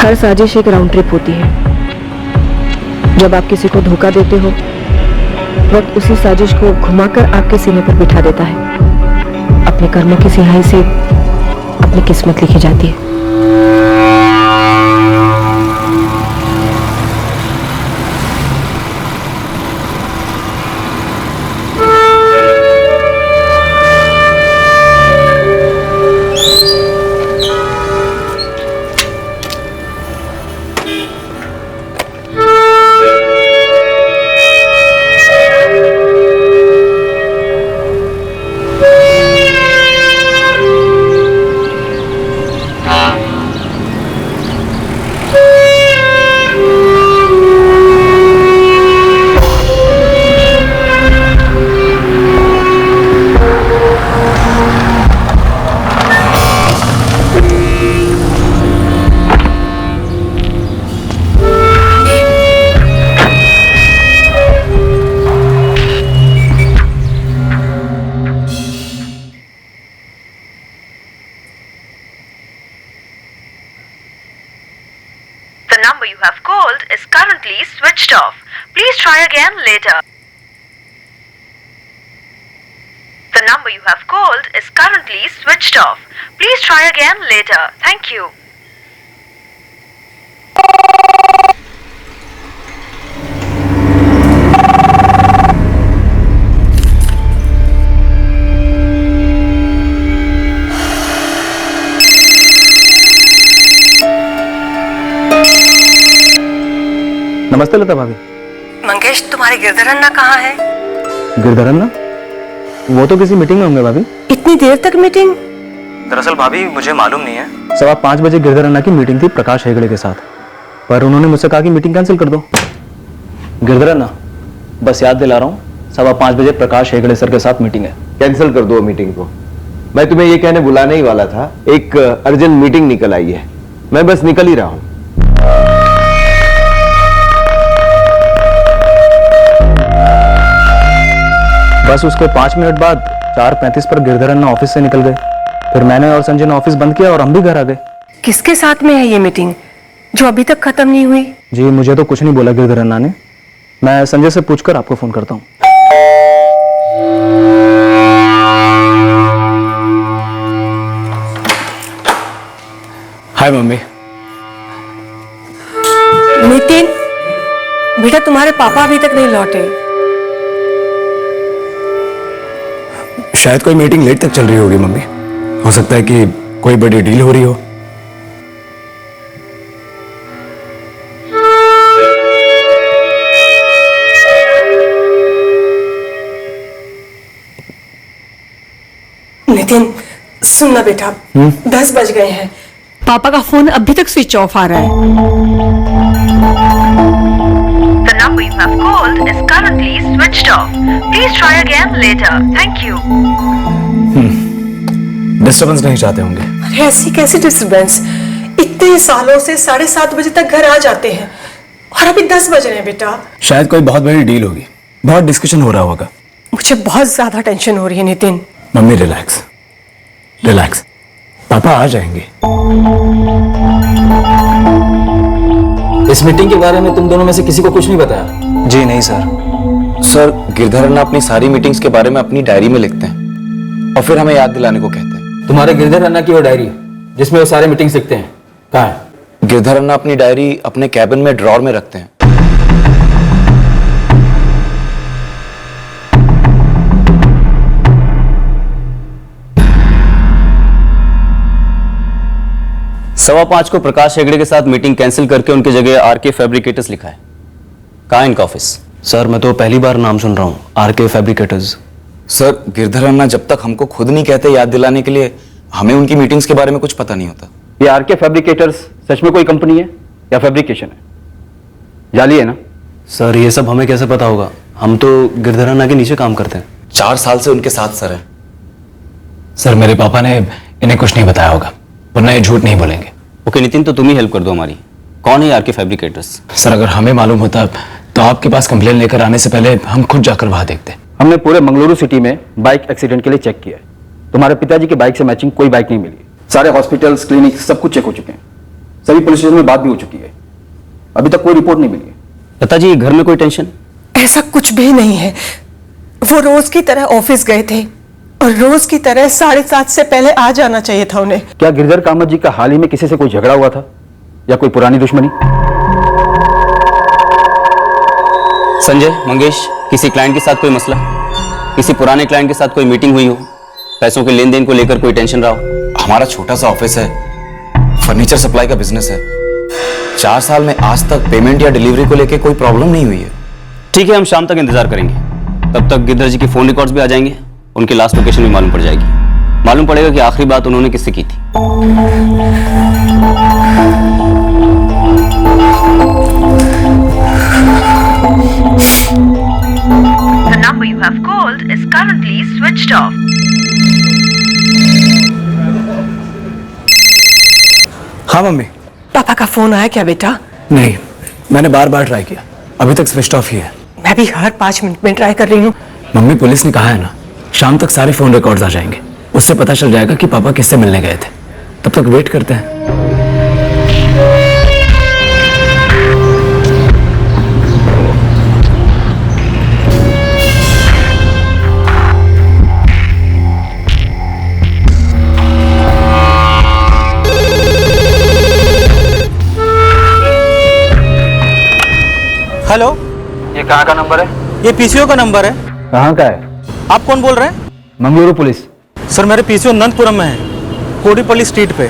हर साजिश एक राउंड ट्रिप होती है। जब आप किसी को धोखा देते हो, वक्त उसी साजिश को घुमाकर आपके सीने पर बिठा देता है। अपने कर्मों की सिहाई से अपनी किस्मत लिखी जाती है। You have called is currently switched off. Please try again later. The number you have called is currently switched off. Please try again later. Thank you. नमस्ते लता भाभी। मंगेश, तुम्हारे गिरधरन्ना कहाँ है? गिरधरन्ना? वो तो किसी मीटिंग में होंगे भाभी। इतनी देर तक मीटिंग? दरअसल भाभी मुझे मालूम नहीं है। 5:15 बजे गिरधरन्ना की मीटिंग थी प्रकाश हेगड़े के साथ, पर उन्होंने मुझसे कहा कि मीटिंग कैंसिल कर दो। गिरधरन्ना, बस याद दिला रहा हूँ, 5:15 बजे प्रकाश हेगड़े सर के साथ मीटिंग है। कैंसिल कर दो मीटिंग को। मैं तुम्हें ये कहने बुलाने ही वाला था, एक अर्जेंट मीटिंग निकल आई है, मैं बस निकल ही रहा हूं। बस उसके 5 मिनट बाद 4:35 पर गिरधरन्ना ऑफिस से निकल गए। फिर मैंने और संजय ने ऑफिस बंद किया और हम भी घर आ गए। किसके साथ में है ये मीटिंग जो अभी तक खत्म नहीं हुई? जी मुझे तो कुछ नहीं बोला गिरधरन्ना ने, मैं संजय से पूछकर आपको फोन करता हूँ। हाय मम्मी। नितिन, बेटा तुम्हारे पापा अभी तक नहीं लौटे। शायद कोई मीटिंग लेट तक चल रही होगी मम्मी, हो सकता है कि कोई बड़ी डील हो रही हो। नितिन सुन ना बेटा, 10 बज गए हैं, पापा का फोन अभी तक स्विच ऑफ आ रहा है। The number you have called is currently switched off. Please try again later. Thank you. Disturbance नहीं चाहते होंगे। अरे ऐसी कैसी डिस्टर्बेंस? इतने सालों से 7:30 बजे तक घर आ जाते हैं और अभी 10 बज रहे हैं बेटा। शायद कोई बहुत बड़ी डील होगी, बहुत डिस्कशन हो रहा होगा। मुझे बहुत ज्यादा टेंशन हो रही है नितिन। मम्मी रिलैक्स रिलैक्स, पापा आ जाएंगे। इस मीटिंग के बारे में तुम दोनों में से किसी को कुछ नहीं बताया? जी नहीं सर। सर गिरधरन्ना अपनी सारी मीटिंग्स के बारे में अपनी डायरी में लिखते हैं और फिर हमें याद दिलाने को कहते हैं। तुम्हारे गिरधरन्ना की वो डायरी जिसमें वो सारे मीटिंग्स लिखते हैं, कहाँ है? गिरधरन्ना अपनी डायरी अपने कैबिन में ड्रॉर में रखते हैं। सवा 5 को प्रकाश हेगड़े के साथ मीटिंग कैंसिल करके उनकी जगह आरके फैब्रिकेटर्स लिखा है। कहाँ है इनका ऑफिस? सर मैं तो पहली बार नाम सुन रहा हूँ, आरके फैब्रिकेटर्स। सर गिरधरन्ना जब तक हमको खुद नहीं कहते याद दिलाने के लिए, हमें उनकी मीटिंग्स के बारे में कुछ पता नहीं होता। ये आरके फैब्रिकेटर्स सच में कोई कंपनी है या फैब्रिकेशन है? जाली है ना? सर ये सब हमें कैसे पता होगा, हम तो गिरधरन्ना के नीचे काम करते हैं। 4 साल से उनके साथ सर है। सर मेरे पापा ने इन्हें कुछ नहीं बताया होगा, वरना ये झूठ नहीं बोलेंगे। ओके नितिन, तो तुम ही हेल्प कर दो हमारी। कौन है आरके फैब्रिकेटर्स? सर अगर हमें मालूम होता तो आपके पास कंप्लेन लेकर आने से पहले हम खुद जाकर वहां देखते। हमने पूरे मंगलुरु सिटी में बाइक एक्सीडेंट के लिए चेक किया है। तुम्हारे पिताजी की बाइक से मैचिंग कोई बाइक नहीं मिली। सारे हॉस्पिटल्स, क्लिनिक सब कुछ चेक हो चुके हैं, सभी पुलिस स्टेशन में बात भी हो चुकी है, अभी तक कोई रिपोर्ट नहीं मिली है। लता जी घर में कोई टेंशन? ऐसा कुछ भी नहीं है, वो रोज की तरह ऑफिस गए थे और रोज की तरह 7:30 से पहले आ जाना चाहिए था उन्हें। क्या गिरधर कामत जी का हाल ही में किसी से कोई झगड़ा हुआ था या कोई पुरानी दुश्मनी? संजय, मंगेश, किसी क्लाइंट के साथ कोई मसला, किसी पुराने क्लाइंट के साथ कोई मीटिंग हुई हो, पैसों के लेन देन को लेकर कोई टेंशन रहा हो? हमारा छोटा सा ऑफिस है, फर्नीचर सप्लाई का बिजनेस है। 4 साल में आज तक पेमेंट या डिलीवरी को लेकर कोई प्रॉब्लम नहीं हुई है। ठीक है, हम शाम तक इंतजार करेंगे। तब तक गिरधर जी के फोन रिकॉर्ड्स भी आ जाएंगे, उनकी लास्ट लोकेशन भी मालूम पड़ जाएगी। मालूम पड़ेगा कि आखिरी बात उन्होंने किससे की थी। The number you have called is currently switched off. हाँ मम्मी। पापा का फोन आया क्या बेटा? नहीं, मैंने बार बार ट्राई किया, अभी तक स्विच ऑफ ही है। मैं भी हर 5 मिनट में ट्राई कर रही हूँ। मम्मी पुलिस ने कहा है ना, शाम तक सारे फोन रिकॉर्ड्स आ जाएंगे, उससे पता चल जाएगा कि पापा किससे मिलने गए थे। तब तक वेट करते हैं। हेलो, ये कहाँ का नंबर है? ये पीसीओ का नंबर है। कहाँ का है? आप कौन बोल रहे हैं? मंगलुरु पुलिस। सर मेरे पीसीओ नंदपुरम में है, कोडीपल्ली स्ट्रीट पे।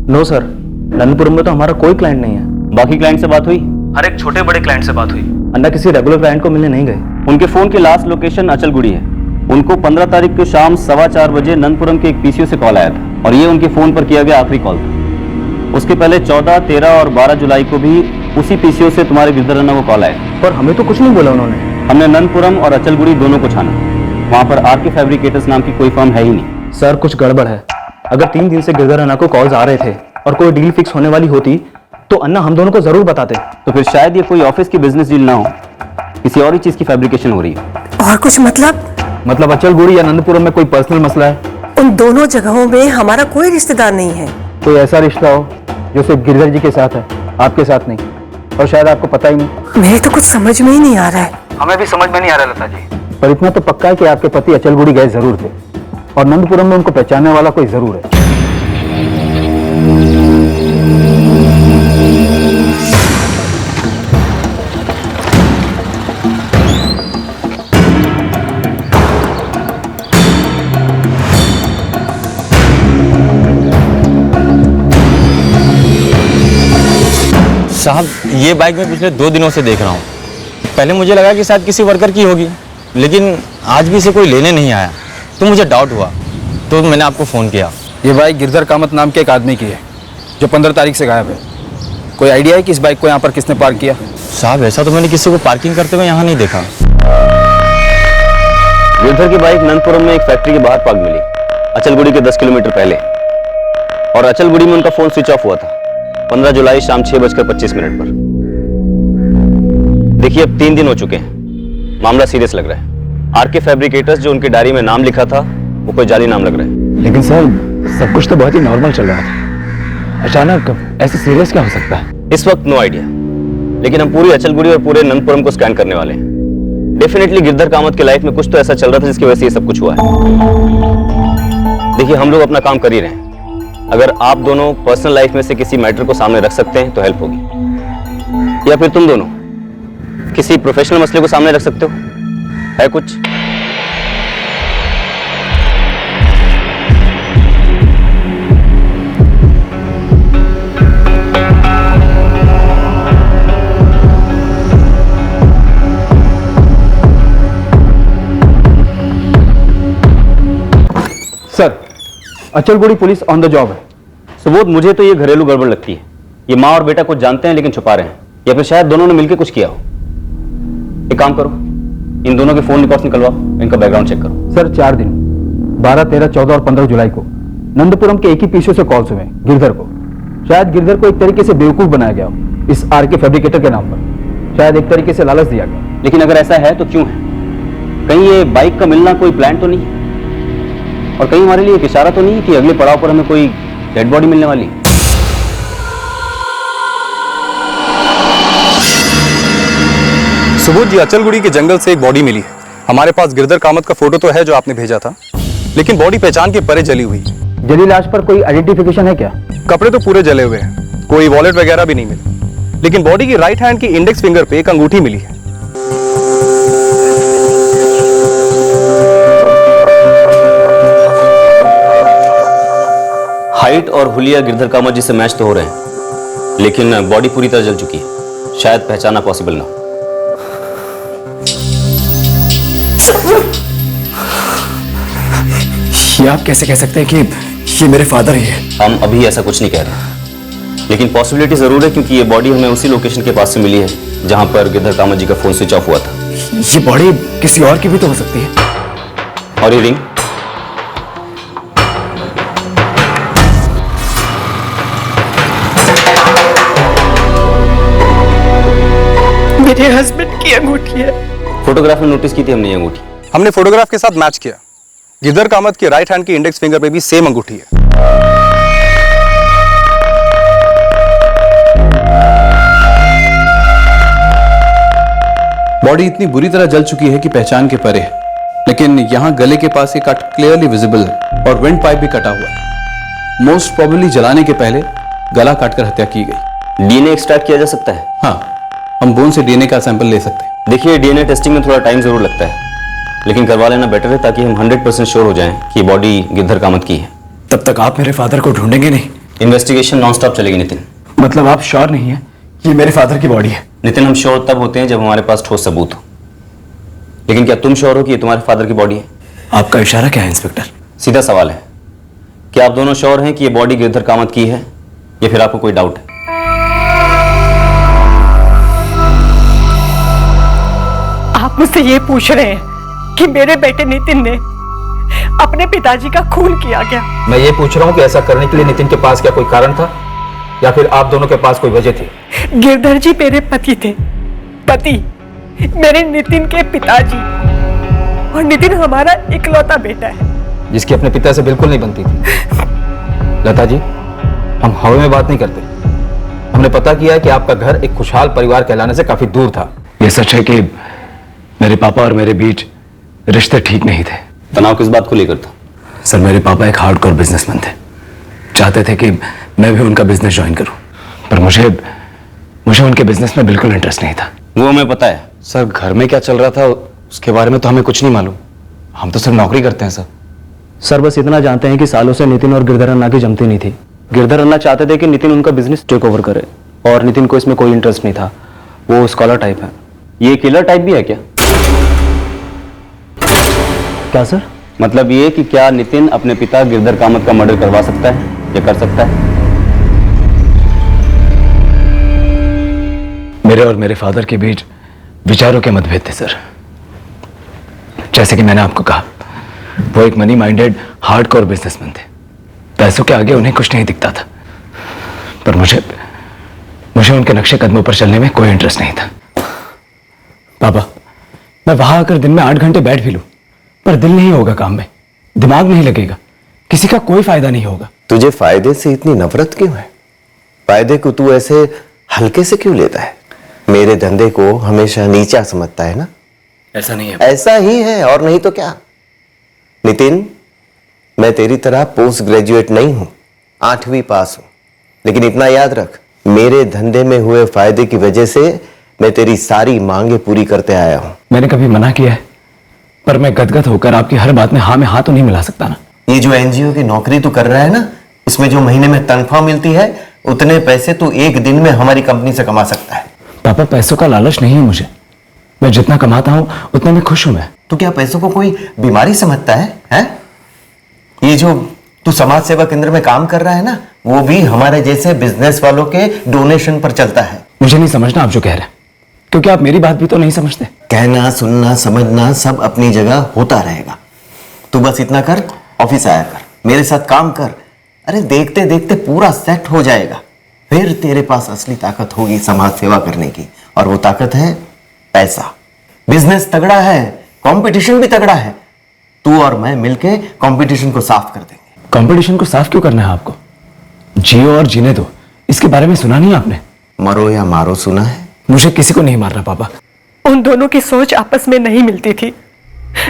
नो सर, नंदपुरम में तो हमारा कोई क्लाइंट नहीं है। बाकी क्लाइंट से बात हुई? हर एक छोटे बड़े क्लाइंट से बात हुई। अन्ना किसी रेगुलर क्लाइंट को मिलने नहीं गए। उनके फोन की लास्ट लोकेशन अचलगुड़ी है। उनको 15 तारीख को शाम 4:15 बजे नंदपुरम के एक पीसीओ से कॉल आया था और ये उनके फोन पर किया गया आखिरी कॉल था। उसके पहले 14, 13 और 12 जुलाई को भी उसी पीसीओ से तुम्हारे गिरधर अन्ना को कॉल आया। पर हमें तो कुछ नहीं बोला उन्होंने। हमने नंदपुरम और अचलगुड़ी दोनों को छाना। वहां पर आरके फैब्रिकेटर्स नाम की कोई फर्म है ही नहीं। सर कुछ गड़बड़ है। अगर 3 दिन से गिरधर अन्ना को कॉल्स आ रहे थे और कोई डील फिक्स होने वाली होती तो अन्ना हम दोनों को जरूर बताते। तो फिर शायद ये कोई ऑफिस की बिजनेस डील ना हो, किसी और ही चीज की फैब्रिकेशन हो रही है। और कुछ मतलब अचलगुड़ी या नंदपुरम में कोई पर्सनल मसला है? उन दोनों जगहों में हमारा कोई रिश्तेदार नहीं है। कोई ऐसा रिश्ता हो जो सिर्फ गिरधर जी के साथ है, आपके साथ नहीं, और शायद आपको पता ही नहीं। मेरे तो कुछ समझ में ही नहीं आ रहा है। हमें भी समझ में नहीं आ रहा लता जी। पर इतना तो पक्का है कि आपके पति अचलगुड़ी गए जरूर थे और नंदपुरम में उनको पहचानने वाला कोई जरूर है। साहब ये बाइक मैं पिछले 2 दिनों से देख रहा हूँ। पहले मुझे लगा कि शायद किसी वर्कर की होगी, लेकिन आज भी इसे कोई लेने नहीं आया, तो मुझे डाउट हुआ, तो मैंने आपको फ़ोन किया। ये बाइक गिरधर कामत नाम के एक आदमी की है जो 15 तारीख से गायब है। कोई आइडिया है कि इस बाइक को यहाँ पर किसने पार्क किया? साहब ऐसा तो मैंने किसी को पार्किंग करते हुए यहाँ नहीं देखा। गिरधर की बाइक नंदपुरम में एक फैक्ट्री के बाहर पार्क मिली, अचलगुड़ी के 10 किलोमीटर पहले, और अचलगुड़ी में उनका फोन स्विच ऑफ हुआ था 15 जुलाई शाम 6:25 पर। देखिए अब 3 दिन हो चुके हैं, मामला सीरियस लग रहा है। आरके फैब्रिकेटर्स जो उनकी डायरी में नाम लिखा था वो कोई जाली नाम लग रहा है। लेकिन सर सब कुछ तो बहुत ही नॉर्मल चल रहा था, अचानक ऐसे सीरियस क्या हो सकता है? इस वक्त नो आइडिया, लेकिन हम पूरी अचलगुड़ी और पूरे नंदपुरम को स्कैन करने वाले हैं। डेफिनेटली गिरधर कामत के लाइफ में कुछ तो ऐसा चल रहा था जिसकी वजह से ये सब कुछ हुआ है। देखिए हम लोग अपना काम कर ही रहे हैं, अगर आप दोनों पर्सनल लाइफ में से किसी मैटर को सामने रख सकते हैं तो हेल्प होगी, या फिर तुम दोनों किसी प्रोफेशनल मसले को सामने रख सकते हो, है कुछ? Sir Achalgudi police on the job है। सबूत मुझे तो ये घरेलू गड़बड़ लगती है। ये माँ और बेटा कुछ जानते हैं लेकिन छुपा रहे हैं, या फिर शायद दोनों ने मिलकर कुछ किया हो। एक काम करो, इन दोनों के फोन रिकॉर्ड्स निकलवाओ, इनका बैकग्राउंड चेक करो। सर 4 दिन 12, 13, 14 और 15 जुलाई को नंदपुरम के एक ही पीसीओ से कॉल्स हुए गिरधर को। शायद गिरधर को एक तरीके से बेवकूफ बनाया गया हो इस आरके फैब्रिकेटर के नाम पर, शायद एक तरीके से लालच दिया गया। लेकिन अगर ऐसा है तो क्यों है? कहीं ये बाइक का मिलना कोई प्लान तो नहीं है, और कहीं हमारे लिए एक इशारा तो नहीं है कि अगले पड़ाव पर हमें कोई डेड बॉडी मिलने वाली है? सुबोध जी, अचलगुड़ी के जंगल से एक बॉडी मिली है। हमारे पास गिरधर कामत का फोटो तो है जो आपने भेजा था, लेकिन बॉडी पहचान के परे जली हुई। जली लाश पर कोई आइडेंटिफिकेशन है क्या? कपड़े तो पूरे जले हुए हैं, कोई वॉलेट वगैरह भी नहीं मिला, लेकिन बॉडी की राइट हैंड की इंडेक्स फिंगर पे एक अंगूठी मिली है। हाइट और हुलिया गिरधर कामत जी से मैच तो हो रहे हैं, लेकिन बॉडी पूरी तरह जल चुकी है, शायद पहचाना पॉसिबल ना हो। ये आप कैसे कह सकते हैं कि ये मेरे फादर ही है? हम अभी ऐसा कुछ नहीं कह रहे, लेकिन पॉसिबिलिटी जरूर है, क्योंकि ये बॉडी हमें उसी लोकेशन के पास से मिली है जहां पर गिरधर कामत जी का फोन स्विच ऑफ हुआ था। ये बॉडी किसी और की भी तो हो सकती है। और ये रिंग? मेरे हस्बैंड की अंगूठी है। फोटोग्राफ में नोटिस की थी हमने ये अंगूठी। हमने फोटोग्राफ के साथ मैच किया, गिरधर कामत के राइट हैंड की इंडेक्स फिंगर पे भी सेम अंगूठी है। बॉडी इतनी बुरी तरह जल चुकी है कि पहचान के परे है, लेकिन यहां गले के पास एक कट क्लियरली विजिबल है और विंड पाइप भी कटा हुआ है। मोस्ट प्रोबेबली जलाने के पहले गला काटकर हत्या की गई। डीएनए एक्सट्रैक्ट किया जा सकता है? हाँ, हम बोन से डीएनए का सैंपल ले सकते हैं। देखिए डीएनए टेस्टिंग में थोड़ा टाइम जरूर लगता है, लेकिन करवा लेना बेटर है, ताकि हम 100% श्योर हो जाएं कि बॉडी गिरधर कामत की है। तब तक आप मेरे फादर को ढूंढेंगे नहीं? इन्वेस्टिगेशन नॉन स्टॉप चलेगी नितिन। मतलब आप श्योर नहीं है ये मेरे फादर की बॉडी है? नितिन, हम श्योर तब होते हैं जब हमारे पास ठोस सबूत हो। लेकिन क्या तुम श्योर हो कि ये तुम्हारे फादर की बॉडी है? आपका इशारा क्या है इंस्पेक्टर? सीधा सवाल है, क्या आप दोनों श्योर हैं कि ये बॉडी गिरधर कामत की है या फिर आपको कोई डाउट है? आप मुझसे ये पूछ रहे हैं कि मेरे बेटे नितिन ने अपने पिताजी का खून किया क्या? मैं ये पूछ रहा हूँ कि ऐसा करने के लिए नितिन के पास क्या कोई कारण था या फिर आप दोनों के पास कोई वजह थी? गिरधर जी मेरे पति थे, पति मेरे नितिन के पिताजी, और नितिन हमारा इकलौता बेटा है जिसकी अपने पिता से बिल्कुल नहीं बनती थी। लता जी, हम हवा में बात नहीं करते। हमने पता किया कि आपका घर एक खुशहाल परिवार कहलाने से काफी दूर था। यह सच है कि मेरे पापा और मेरे बीच रिश्ते ठीक नहीं थे। तनाव किस बात को लेकर था? सर, मेरे पापा एक हार्डकोर बिजनेसमैन थे, चाहते थे कि मैं भी उनका बिजनेस ज्वाइन करूं, पर मुझे उनके बिजनेस में बिल्कुल इंटरेस्ट नहीं था। वो हमें पता है। सर, घर में क्या चल रहा था उसके बारे में तो हमें कुछ नहीं मालूम। हम तो सिर्फ नौकरी करते हैं सर। सर, बस इतना जानते हैं कि सालों से नितिन और गिरधर अन्ना की जमती नहीं थी। गिरधर अन्ना चाहते थे कि नितिन उनका बिजनेस टेक ओवर करे और नितिन को इसमें कोई इंटरेस्ट नहीं था। वो स्कॉलर टाइप है। ये किलर टाइप भी है क्या? क्या सर? मतलब ये कि क्या नितिन अपने पिता गिरधर कामत का मर्डर करवा सकता है या कर सकता है? मेरे और मेरे फादर के बीच विचारों के मतभेद थे सर। जैसे कि मैंने आपको कहा, वो एक मनी माइंडेड हार्डकोर बिजनेसमैन थे। पैसों के आगे उन्हें कुछ नहीं दिखता था, पर मुझे उनके नक्शे कदमों पर चलने में कोई इंटरेस्ट नहीं था। पापा, मैं वहां आकर दिन में 8 घंटे बैठ भी लूं, पर दिल नहीं होगा काम में, दिमाग नहीं लगेगा, किसी का कोई फायदा नहीं होगा। तुझे फायदे से इतनी नफरत क्यों है? फायदे को तू ऐसे हल्के से क्यों लेता है? मेरे धंधे को हमेशा नीचा समझता है ना? ऐसा नहीं है। ऐसा ही है, और नहीं तो क्या। नितिन, मैं तेरी तरह पोस्ट ग्रेजुएट नहीं हूं, 8वीं पास हूं, लेकिन इतना याद रख, मेरे धंधे में हुए फायदे की वजह से मैं तेरी सारी मांगे पूरी करते आया हूं। मैंने कभी मना किया है? पर मैं गदगद होकर आपकी हर बात में हाँ में हाँ तो नहीं मिला सकता ना। ये जो एनजीओ की नौकरी तू कर रहा है ना, इसमें जो महीने में तनख्वाह मिलती है, उतने पैसे तू एक दिन में हमारी कंपनी से कमा सकता है। पापा, पैसों का लालच नहीं है मुझे। मैं जितना कमाता हूं उतने में खुश हूं मैं। तू क्या पैसों को कोई बीमारी समझता है, हैं? ये जो तू समाज सेवा केंद्र में काम कर रहा है ना, वो भी हमारे जैसे बिजनेस वालों के डोनेशन पर चलता है। मुझे नहीं समझना आप जो कह रहे हैं, क्योंकि आप मेरी बात भी तो नहीं समझते। कहना, सुनना, समझना सब अपनी जगह होता रहेगा। तू बस इतना कर, ऑफिस आया कर, मेरे साथ काम कर। अरे देखते देखते पूरा सेट हो जाएगा। फिर तेरे पास असली ताकत होगी समाज सेवा करने की, और वो ताकत है पैसा। बिजनेस तगड़ा है, कंपटीशन भी तगड़ा है। तू और मैं मिलके कंपटीशन को साफ कर देंगे। कंपटीशन को साफ क्यों करना है आपको? जियो और जीने दो, इसके बारे में सुना नहीं आपने? मरो या मारो सुना है। मुझे किसी को नहीं मारना पापा। उन दोनों की सोच आपस में नहीं मिलती थी,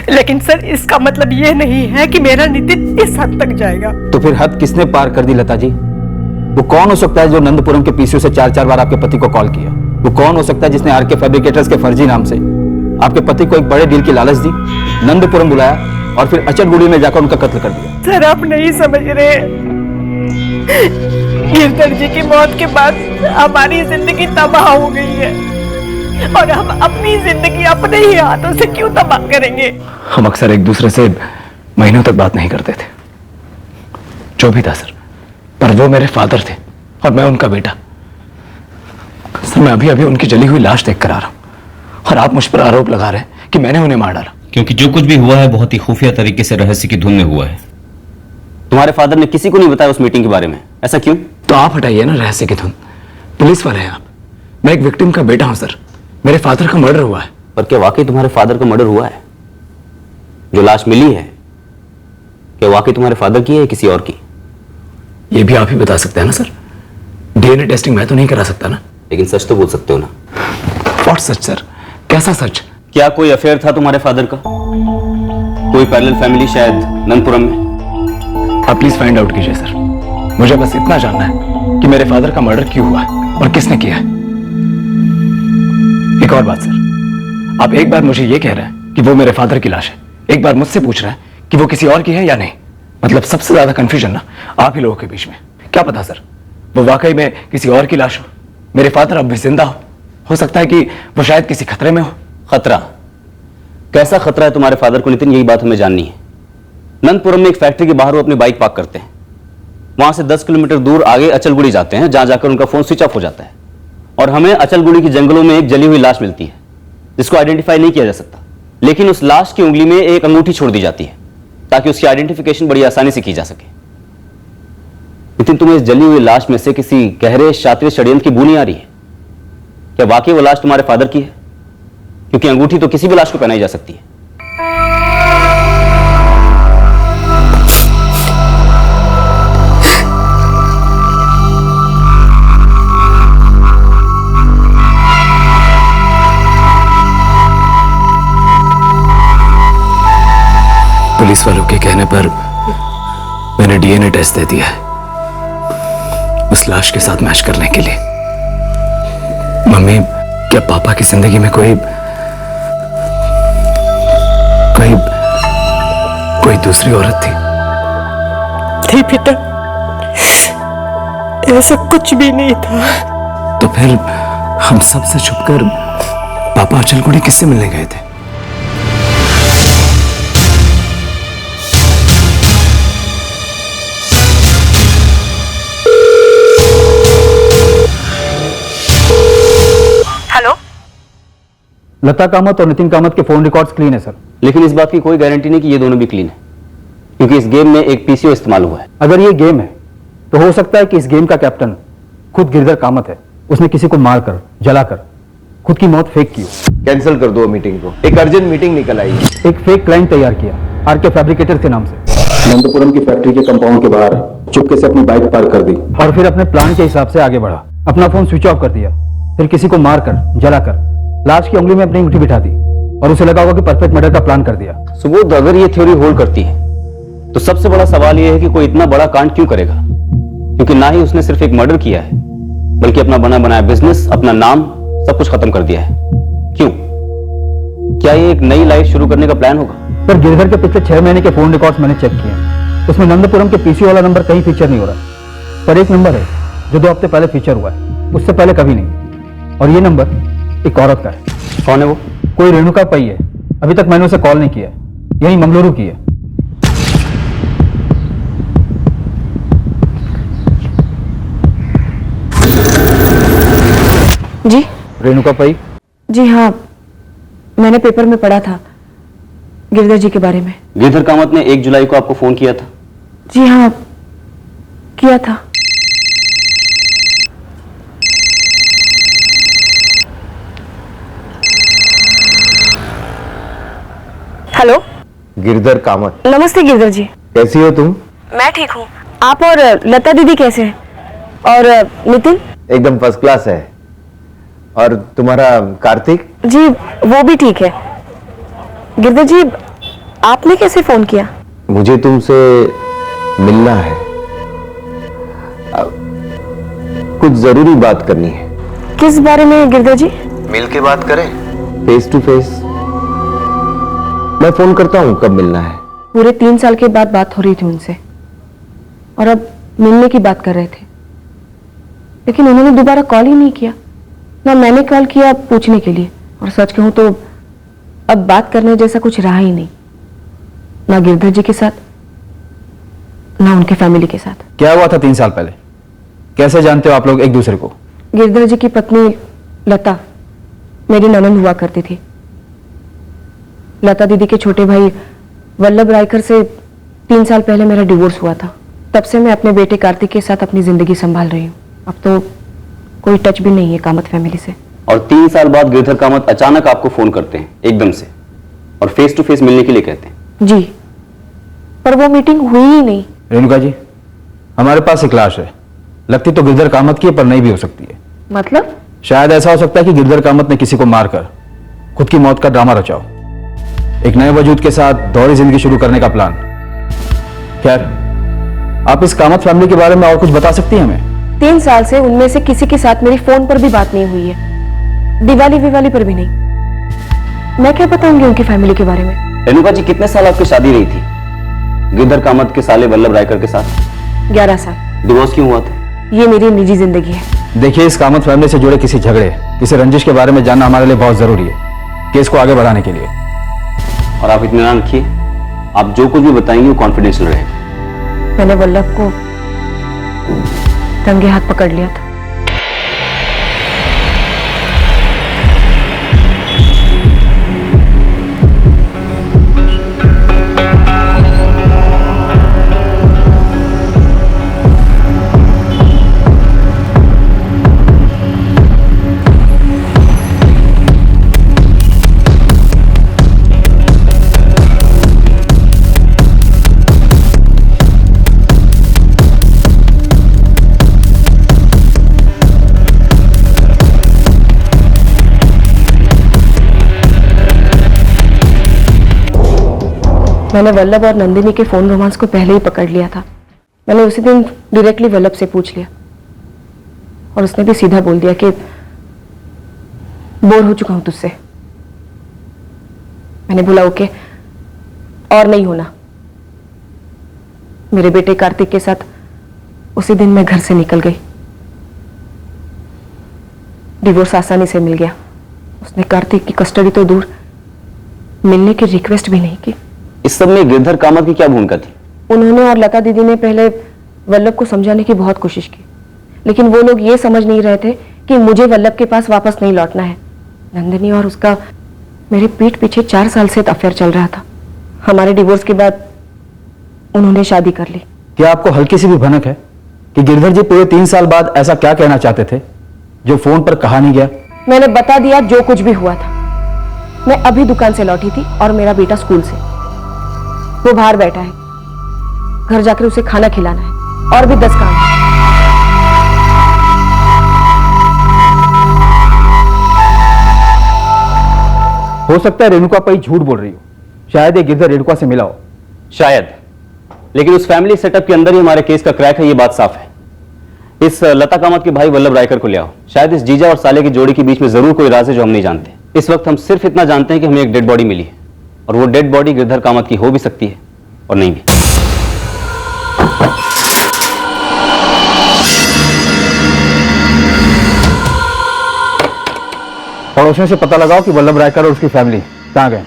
लेकिन सर इसका मतलब ये नहीं है कि मेरा नितिन इस हद तक जाएगा। तो फिर हद किसने पार कर दी लता जी? वो कौन हो सकता है जो नंदपुरम के पीसीओ से 4-4 बार आपके पति को कॉल किया? वो कौन हो सकता है जिसने आरके फैब्रिकेटर्स के फर्जी नाम से आपके पति को एक बड़े डील की लालच दी, नंदपुरम बुलाया और फिर अचलगुड़ी में जाकर उनका कत्ल कर दिया? सर आप नहीं समझ रहे, गिरधर जी की मौत के बाद हमारी जिंदगी तबाह हो गई है, और हम अपनी जिंदगी अपने ही हाथों से क्यों तबाह करेंगे? हम अक्सर एक दूसरे से महीनों तक बात नहीं करते थे। जो भी था सर, पर वो मेरे फादर थे और मैं उनका बेटा। सर, मैं अभी अभी उनकी जली हुई लाश देख कर आ रहा हूं, और आप मुझ पर आरोप लगा रहे हैं कि मैंने उन्हें मार डाला। क्योंकि जो कुछ भी हुआ है बहुत ही खुफिया तरीके से रहस्य की धुन में हुआ है। तुम्हारे फादर ने किसी को नहीं बताया उस मीटिंग के बारे में, ऐसा क्यों? तो आप हटाइए ना रहस्य की धुन। पुलिस वाले हैं आप, मैं एक विक्टिम का बेटा हूं सर। मेरे फादर का मर्डर हुआ है। पर क्या वाकई तुम्हारे फादर का मर्डर हुआ है? जो लाश मिली है, क्या वाकई तुम्हारे फादर की है या किसी और की? ये भी आप ही बता सकते हैं ना सर। डीएनए टेस्टिंग मैं तो नहीं करा सकता ना। लेकिन सच तो बोल सकते हो ना। What such sir? कैसा सच? क्या कोई अफेयर था तुम्हारे फादर का? कोई पैरेलल फैमिली शायद नंदपुरम में? आप प्लीज फाइंड आउट कीजिए सर। मुझे बस इतना जानना है कि मेरे फादर का मर्डर क्यों हुआ है और किसने किया है। एक और बात सर, आप एक बार मुझे ये कह रहे हैं कि वो मेरे फादर की लाश है, एक बार मुझसे पूछ रहे हैं कि वो किसी और की है या नहीं। मतलब सबसे ज्यादा कंफ्यूजन ना आप ही लोगों के बीच में। क्या पता सर, वो वाकई में किसी और की लाश हो, मेरे फादर अब भी जिंदा हो, हो सकता है कि वो शायद किसी खतरे में हो। खतरा? कैसा खतरा है तुम्हारे फादर को नितिन, यही बात हमें जाननी है। नंदपुरम में एक फैक्ट्री के बाहर वो अपनी बाइक पार्क करते हैं। वहां से 10 किलोमीटर दूर आगे अचलगुड़ी जाते हैं, जहां जाकर उनका फोन स्विच ऑफ हो जाता है और हमें अचलगुड़ी की जंगलों में एक जली हुई लाश मिलती है जिसको आइडेंटिफाई नहीं किया जा सकता, लेकिन उस लाश की उंगली में एक अंगूठी छोड़ दी जाती है ताकि उसकी आइडेंटिफिकेशन बड़ी आसानी से की जा सके। नितिन, तुम्हें इस जली हुई लाश में से किसी गहरे शातिर षड्यंत्र की बू नहीं आ रही है? क्या वाकई वो लाश तुम्हारे फादर की है? क्योंकि अंगूठी तो किसी भी लाश को पहनाई जा सकती है। पुलिस वालों के कहने पर मैंने डीएनए टेस्ट दे दिया है उस लाश के साथ मैच करने के लिए। मम्मी, क्या पापा की जिंदगी में कोई दूसरी औरत थी? थी बेटा, ऐसा कुछ भी नहीं था। तो फिर हम सब से छुपकर पापा अचलगुड़ी किससे मिलने गए थे? लता कामत और नितिन कामत के फोन रिकॉर्ड्स क्लीन है सर। लेकिन इस बात की कोई गारंटी नहीं कि ये दोनों भी क्लीन है, क्योंकि इस गेम में एक पीसीओ इस्तेमाल हुआ है। अगर ये गेम है तो हो सकता है कि इस गेम का कैप्टन खुद गिरधर कामत है। उसने किसी को मारकर, जलाकर खुद की मौत फेक की। कैंसिल कर दो मीटिंग को, एक अर्जेंट मीटिंग निकल आई। एक फेक क्लाइंट तैयार किया आरके फैब्रिकेटर के नाम से। नंदपुरम की फैक्ट्री के कंपाउंड के बाहर चुपके से अपनी बाइक पार्क कर दी और फिर अपने प्लान के हिसाब से आगे बढ़ा। अपना फोन स्विच ऑफ कर दिया, फिर किसी को मारकर, जलाकर लाश की उंगली में अपनी अंगूठी बिठा दी और उसे लगा होगा कि परफेक्ट मर्डर का प्लान कर दिया। सुबोध, अगर ये थ्योरी होल्ड करती है तो सबसे बड़ा सवाल यह है कि कोई इतना बड़ा कांड क्यों करेगा? क्योंकि ना ही उसने सिर्फ एक मर्डर किया है बल्कि अपना बना बनाया बिजनेस, अपना नाम, सब कुछ खत्म कर दिया है। क्यों? क्या ये एक नई लाइफ शुरू करने का प्लान होगा? पर गिरधर के पिछले 6 महीने के फोन रिकॉर्ड्स मैंने चेक किए, उसमें नंदपुरम के पीसी वाला नंबर कहीं फीचर नहीं हो रहा, पर एक नंबर है जो 2 हफ्ते पहले फीचर हुआ है, उससे पहले कभी नहीं। और ये नंबर एक औरत का है। कौन है वो? कोई रेणुका पई है। अभी तक मैंने उसे कॉल नहीं किया, यही मंगलुरु की है। जी रेणुका पई? जी हाँ, मैंने पेपर में पढ़ा था गिरधर जी के बारे में। गिरधर कामत ने 1 जुलाई को आपको फोन किया था? जी हाँ, किया था। हेलो, गिरधर कामत। नमस्ते गिरधर जी। कैसी हो तुम? मैं ठीक हूँ। आप और लता दीदी कैसे हैं? और नितिन? एकदम फर्स्ट क्लास है। और तुम्हारा कार्तिक? जी वो भी ठीक है। गिरधर जी, आपने कैसे फोन किया? मुझे तुमसे मिलना है, कुछ जरूरी बात करनी है। किस बारे में गिरधर जी? मिल के बात करें, फेस टू फेस। मैं फोन करता हूँ, कब मिलना है? पूरे 3 साल के बाद बात हो रही थी उनसे और अब मिलने की बात कर रहे थे, लेकिन उन्होंने दोबारा कॉल ही नहीं किया। ना मैंने कॉल किया पूछने के लिए, और सच कहूं तो अब बात करने जैसा कुछ रहा ही नहीं, ना गिरधर जी के साथ ना उनके फैमिली के साथ। क्या हुआ था 3 साल पहले? कैसे जानते हो आप लोग एक दूसरे को? गिरधर जी की पत्नी लता मेरी ननंद हुआ करती थी। लता दीदी के छोटे भाई वल्लभ रायकर से 3 साल पहले मेरा डिवोर्स हुआ था। तब से मैं अपने बेटे कार्तिक के साथ अपनी जिंदगी संभाल रही हूँ। अब तो कोई टच भी नहीं है कामत फैमिली से। और 3 साल बाद गिरधर कामत अचानक आपको फोन करते हैं एकदम से और फेस टू फेस मिलने के लिए कहते हैं। जी, पर वो मीटिंग हुई ही नहीं। रेणुका जी, हमारे पास एक लाश है, लगती तो गिरधर कामत की है पर नहीं भी हो सकती है। मतलब? शायद ऐसा हो सकता है कि गिरधर कामत ने किसी को मारकर खुद की मौत का ड्रामा रचा हो, एक नए वजूद के साथ दोहरी जिंदगी शुरू करने का प्लान। खैर, आप इस कामत फैमिली के बारे में और कुछ बता सकती हैं हमें? 3 साल से उनमें से किसी के साथ मेरी फोन पर भी बात नहीं हुई है, दिवाली पर भी नहीं। मैं क्या बताऊंगी उनकी फैमिली के बारे में? रेणुका जी, कितने साल आपकी शादी रही थी गिरधर कामत के साले वल्लभ रायकर के साथ? 11 साल। डिवोर्स क्यों हुआ था? ये मेरी निजी जिंदगी है। देखिए, इस कामत फैमिली से जुड़े किसी झगड़े, किसी रंजिश के बारे में जानना हमारे लिए बहुत जरूरी है केस को आगे बढ़ाने के लिए। और आप इत्मीनान रखिए, आप जो कुछ भी बताएंगे वो कॉन्फिडेंशियल रहेगा। मैंने वल्लभ को रंगे हाथ पकड़ लिया था। मैंने वल्लभ और नंदिनी के फोन रोमांस को पहले ही पकड़ लिया था। मैंने उसी दिन डायरेक्टली वल्लभ से पूछ लिया और उसने भी सीधा बोल दिया कि बोर हो चुका हूं तुझसे। मैंने बोला ओके, और नहीं होना। मेरे बेटे कार्तिक के साथ उसी दिन मैं घर से निकल गई। डिवोर्स आसानी से मिल गया। उसने कार्तिक की कस्टडी तो दूर, मिलने की रिक्वेस्ट भी नहीं की। इस सब में गिरधर कामत की क्या भूमिका थी? उन्होंने और लता दीदी ने पहले वल्लभ को समझाने की बहुत कोशिश की, लेकिन वो लोग ये समझ नहीं रहे थे कि मुझे वल्लभ के पास वापस नहीं लौटना है। नंदिनी और उसका मेरे पीठ पीछे 4 साल से अफेयर चल रहा था। हमारे डिवोर्स के बाद उन्होंने शादी कर ली। क्या आपको हल्की सी भी भनक है कि गिरधर जी पूरे 3 साल बाद ऐसा क्या कहना चाहते थे जो फोन पर कहा नहीं गया? मैंने बता दिया जो कुछ भी हुआ था। मैं अभी दुकान से लौटी थी और मेरा बेटा स्कूल से। वो बाहर बैठा है, घर जाकर उसे खाना खिलाना है और भी 10 काम है। हो सकता है रेणुका पई झूठ बोल रही हो। शायद ये गिरधर रेणुका से मिला हो। शायद, लेकिन उस फैमिली सेटअप के अंदर ही हमारे केस का क्रैक है, ये बात साफ है। इस लता कामत के भाई वल्लभ रायकर को ले आओ। शायद इस जीजा और साले की जोड़ी के बीच में जरूर कोई राज है जो हम नहीं जानते। इस वक्त हम सिर्फ इतना जानते हैं कि हमें एक डेड बॉडी मिली है, और वो डेड बॉडी गिरधर कामत की हो भी सकती है और नहीं भी। पड़ोसियों से पता लगाओ कि वल्लभ रायकर और उसकी फैमिली कहां गए।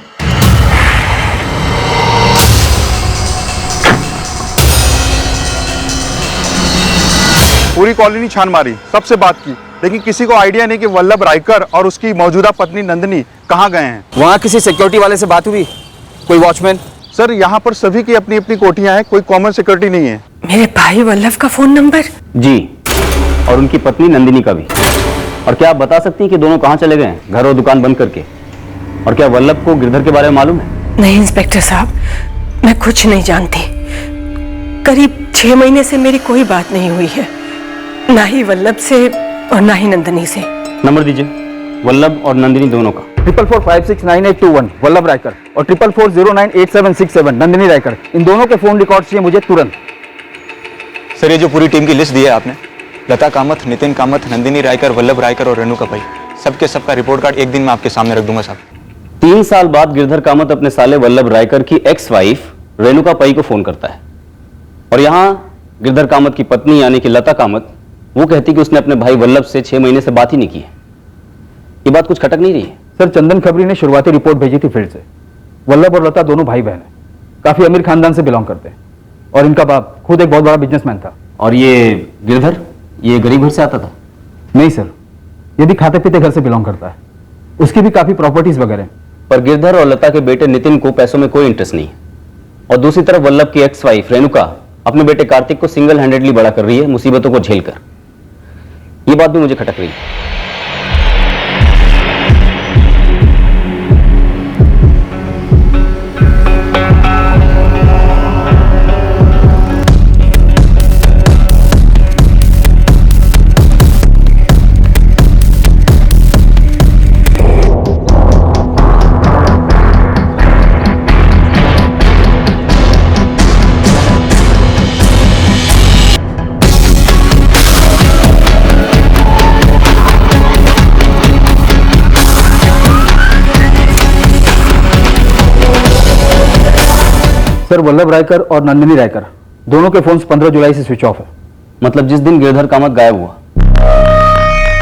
पूरी कॉलोनी छान मारी, सबसे बात की, लेकिन किसी को आइडिया नहीं कि वल्लभ रायकर और उसकी मौजूदा पत्नी नंदिनी कहाँ गए हैं। वहां किसी सिक्योरिटी वाले से बात हुई? कोई वॉचमैन? सर, यहाँ पर सभी की अपनी अपनी कोठियां हैं, कोई कॉमन सिक्योरिटी नहीं है। मेरे भाई वल्लभ का फोन नंबर? जी, और उनकी पत्नी नंदिनी का भी। और क्या आप बता सकती हैं कि दोनों कहाँ चले गए हैं, घर और दुकान बंद करके? और क्या वल्लभ को गिरधर के बारे में मालूम है? नहीं इंस्पेक्टर साहब, मैं कुछ नहीं जानती। करीब 6 महीने से मेरी कोई बात नहीं हुई है, ना ही वल्लभ से और ना ही नंदिनी से। नंबर दीजिए वल्लभ और नंदिनी दोनों का। 44456981 वल्लभ रायकर और 4440987767 नंदिनी रायकर। इन दोनों के फोन रिकॉर्ड चाहिए मुझे तुरंत। सर, ये जो पूरी टीम की लिस्ट दी है आपने, लता कामत, नितिन कामत, नंदिनी रायकर, वल्लभ रायकर और रेणुका पई, सबके सबका रिपोर्ट कार्ड एक दिन में आपके सामने रख दूंगा साहब। 3 साल बाद गिरधर कामत अपने साले वल्लभ रायकर की एक्स वाइफ रेणुका पई को फोन करता है, और यहाँ गिरधर कामत की पत्नी यानी कि लता कामत वो कहती कि उसने अपने भाई वल्लभ से 6 महीने से बात ही नहीं की है। ये बात कुछ खटक नहीं रही है? सर, चंदन खबरी ने शुरुआती रिपोर्ट भेजी थी फील्ड से। वल्लभ और लता दोनों भाई बहन हैं, काफी अमीर खानदान से बिलोंग करते हैं, और इनका बाप खुद एक बहुत बड़ा बिजनेसमैन था। और ये गिरधर, ये गरीब घर से आता था? नहीं सर, ये भी खाते पीते घर से बिलोंग करता है। उसकी भी काफी प्रॉपर्टीज वगैरह हैं। पर गिरधर और लता के बेटे नितिन को पैसों में कोई इंटरेस्ट नहीं है, और दूसरी तरफ वल्लभ की एक्स वाइफ रेणुका अपने बेटे कार्तिक को सिंगल हैंडेडली बड़ा कर रही है, मुसीबतों को झेलकर। ये बात भी मुझे खटक रही है। सर, वल्लभ रायकर और नंदिनी रायकर दोनों के फोन्स 15 जुलाई से स्विच ऑफ है। मतलब जिस दिन गिरधर कामत गायब हुआ।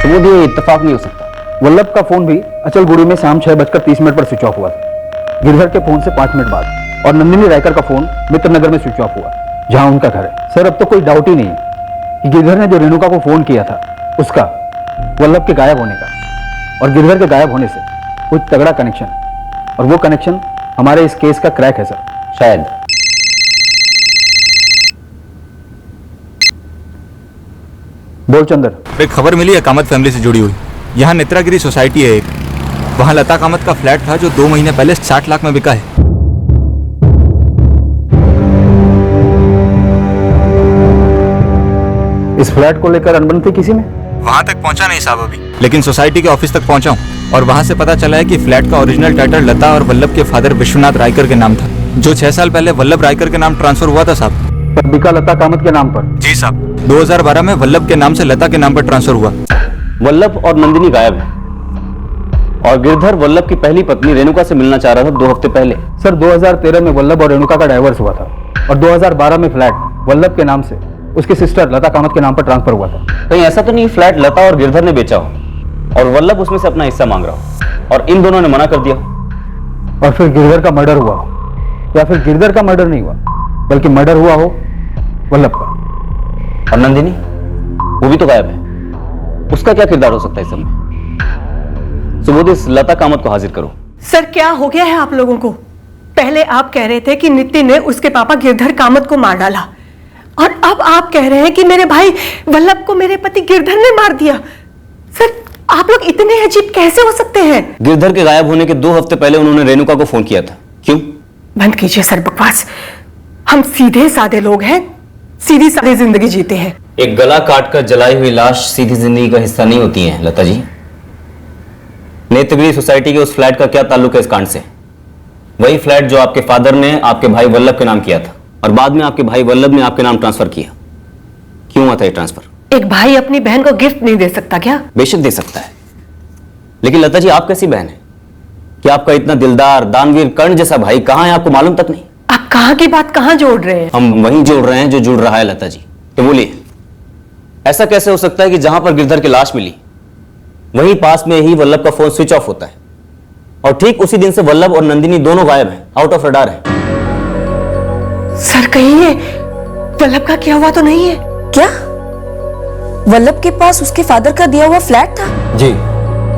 सुबोध, ये इत्तेफाक नहीं हो सकता। वल्लभ का फोन भी अचलगुड़ी में शाम 6:30 पर स्विच ऑफ हुआ था, गिरधर के फोन से 5 मिनट बाद। और नंदिनी रायकर का फोन मित्रनगर में स्विच ऑफ हुआ, जहां उनका घर है। सर, अब तो कोई डाउट ही नहीं है कि गिरधर ने जो रेणुका को फोन किया था उसका वल्लभ के गायब होने का और गिरधर के गायब होने से कुछ तगड़ा कनेक्शन, और वो कनेक्शन हमारे इस केस का क्रैक है सर। शायद। बोल चंदर। एक खबर मिली है कामत फैमिली से जुड़ी हुई। यहाँ नेत्रागिरी सोसाइटी है एक, वहाँ लता कामत का फ्लैट था जो 2 महीने पहले 60 लाख में बिका है। इस फ्लैट को लेकर अनबन थी किसी में? वहां तक पहुंचा नहीं साहब अभी, लेकिन सोसाइटी के ऑफिस तक पहुंचा हूं और वहां से पता चला है कि फ्लैट का ओरिजिनल टाइटल लता और वल्लभ के फादर विश्वनाथ रायकर के नाम था, जो 6 साल पहले वल्लभ रायकर के नाम ट्रांसफर हुआ था साहब। पर बिका लता कामत के नाम पर? जी साहब, 2012 में वल्लभ के नाम से लता के नाम पर ट्रांसफर हुआ। वल्लभ और नंदिनी गायब है और गिरधर वल्लभ की पहली पत्नी रेणुका से मिलना चाह रहा था 2 हफ्ते पहले। सर, 2013 में वल्लभ और रेणुका का डाइवोर्स हुआ था और 2012 में फ्लैट वल्लभ के नाम से उसकी सिस्टर लता कामत के नाम पर ट्रांसफर हुआ था। कहीं ऐसा तो नहीं फ्लैट लता और गिरधर ने बेचा हो और वल्लभ उसमें से अपना हिस्सा मांग रहा हो और इन दोनों ने मना कर दिया और फिर गिरधर का मर्डर हुआ हो, या फिर गिरधर का मर्डर नहीं हुआ बल्कि मर्डर हुआ हो वल्लभ का। और नंदिनी, वो भी तो गायब है, उसका क्या किरदार हो सकता है इस समय? सुबोध, इस लता कामत को हाजिर करो। सर, क्या हो गया है आप लोगों को? पहले आप कह रहे थे कि नितिन ने उसके पापा गिरधर कामत को मार डाला और अब आप कह रहे हैं कि मेरे भाई वल्लभ को मेरे पति गिरधर ने मार दिया। सर, आप लोग इतने अजीब कैसे हो सकते हैं? गिरधर के गायब होने के 2 हफ्ते पहले उन्होंने रेणुका को फोन किया था। क्यों? बंद कीजिए सर बकवास। हम सीधे साधे लोग हैं, सीधी सादी जिंदगी जीते हैं। एक गला काटकर जलाई हुई लाश सीधी जिंदगी का हिस्सा नहीं होती है लता जी। नेत्रगिरी सोसाइटी के उस फ्लैट का क्या ताल्लुक है इस कांड से? वही फ्लैट जो आपके फादर ने आपके भाई वल्लभ के नाम किया था और बाद में आपके भाई वल्लभ ने आपके नाम ट्रांसफर किया। क्यों हुआ था ये ट्रांसफर? एक भाई अपनी बहन को गिफ्ट नहीं दे सकता क्या? बेशक दे सकता है, लेकिन लता जी आप कैसी बहन है कि आपका इतना दिलदार दानवीर कर्ण जैसा भाई कहां है आपको मालूम तक नहीं? आप कहां की बात कहां जोड़ रहे हैं? हम वहीं जोड़ रहे हैं जो जुड़ रहा है लता जी। तो बोलिए, ऐसा कैसे हो सकता है कि जहां पर गिरधर की लाश मिली वहीं पास में ही वल्लभ का फोन स्विच ऑफ होता है और ठीक उसी दिन से वल्लभ और नंदिनी दोनों गायब हैं, आउट ऑफ रडार है। सर, कहीं ये वल्लभ का किया हुआ तो नहीं है? क्या वल्लभ के पास उसके फादर का दिया हुआ फ्लैट था? जी।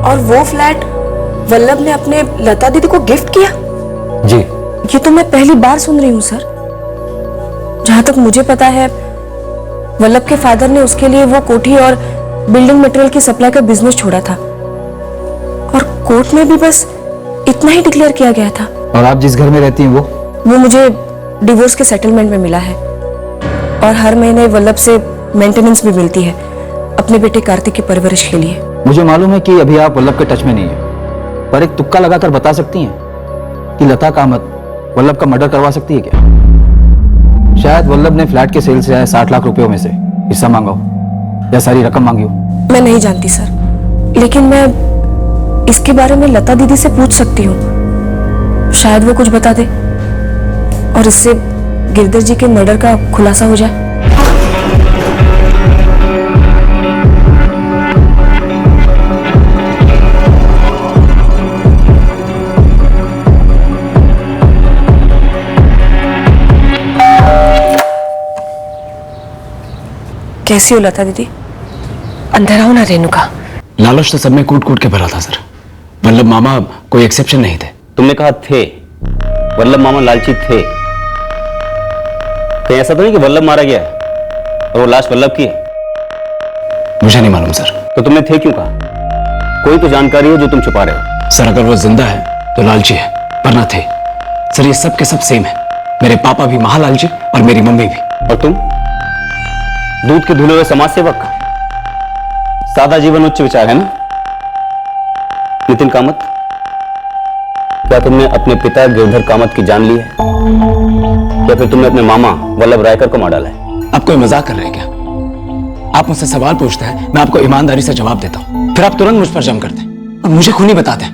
और वो फ्लैट वल्लभ ने अपने लता दीदी को गिफ्ट किया? जी। ये तो मैं पहली बार सुन रही हूँ सर। जहां तक मुझे पता है वल्लभ के फादर ने उसके लिए वो कोठी और बिल्डिंग मटेरियल की सप्लाई का बिजनेस छोड़ा था और कोर्ट में भी बस इतना ही डिक्लेयर किया गया था। और आप जिस घर में रहती हैं वो मुझे डिवोर्स के सेटलमेंट में मिला है और हर महीने वल्लभ से मेंटेनेंस भी मिलती है अपने बेटे कार्तिक की परवरिश के लिए। मुझे मालूम है कि अभी आप वल्लभ के टच में नहीं है, पर एक तुक्का लगाकर बता सकती हैं कि लता कामत वल्लभ का मर्डर करवा सकती है क्या? शायद वल्लभ ने फ्लैट के सेल से आए 60 लाख रुपयों में से हिस्सा मांगा हो या सारी रकम मांगी हो। मैं नहीं जानती सर, लेकिन मैं इसके बारे में लता दीदी से पूछ सकती हूँ। शायद वो कुछ बता दे और इससे गिरधर जी के मर्डर का खुलासा हो जाए। कैसी हो लता दीदी? अंदर आओ ना रेणुका। लालच तो सब में कूट कूट के भरा था सर। वल्लभ मामा कोई एक्सेप्शन नहीं थे। तुमने कहा थे, वल्लभ मामा लालची थे। कहीं ऐसा तो नहीं कि वल्लभ मारा गया है और वो लाश वल्लभ की है? मुझे नहीं मालूम सर। तो तुमने थे क्यों कहा? कोई तो जानकारी है जो तुम छुपा रहे हो। सर, अगर वो जिंदा है तो लालची है, वरना थे। सर, ये सब के सब सेम है। मेरे पापा भी महालालची और मेरी मम्मी भी। और तुम दूध के धुले हुए समाज सेवक, सादा जीवन उच्च विचार है ना? नितिन कामत, क्या तुमने अपने पिता गिरधर कामत की जान ली है या फिर तुमने अपने मामा वल्लभ रायकर को मार डाला है? आप कोई मजाक कर रहे हैं क्या? आप मुझसे सवाल पूछते हैं, मैं आपको ईमानदारी से जवाब देता हूं, फिर आप तुरंत मुझ पर जम करते हैं और मुझे खूनी बताते हैं।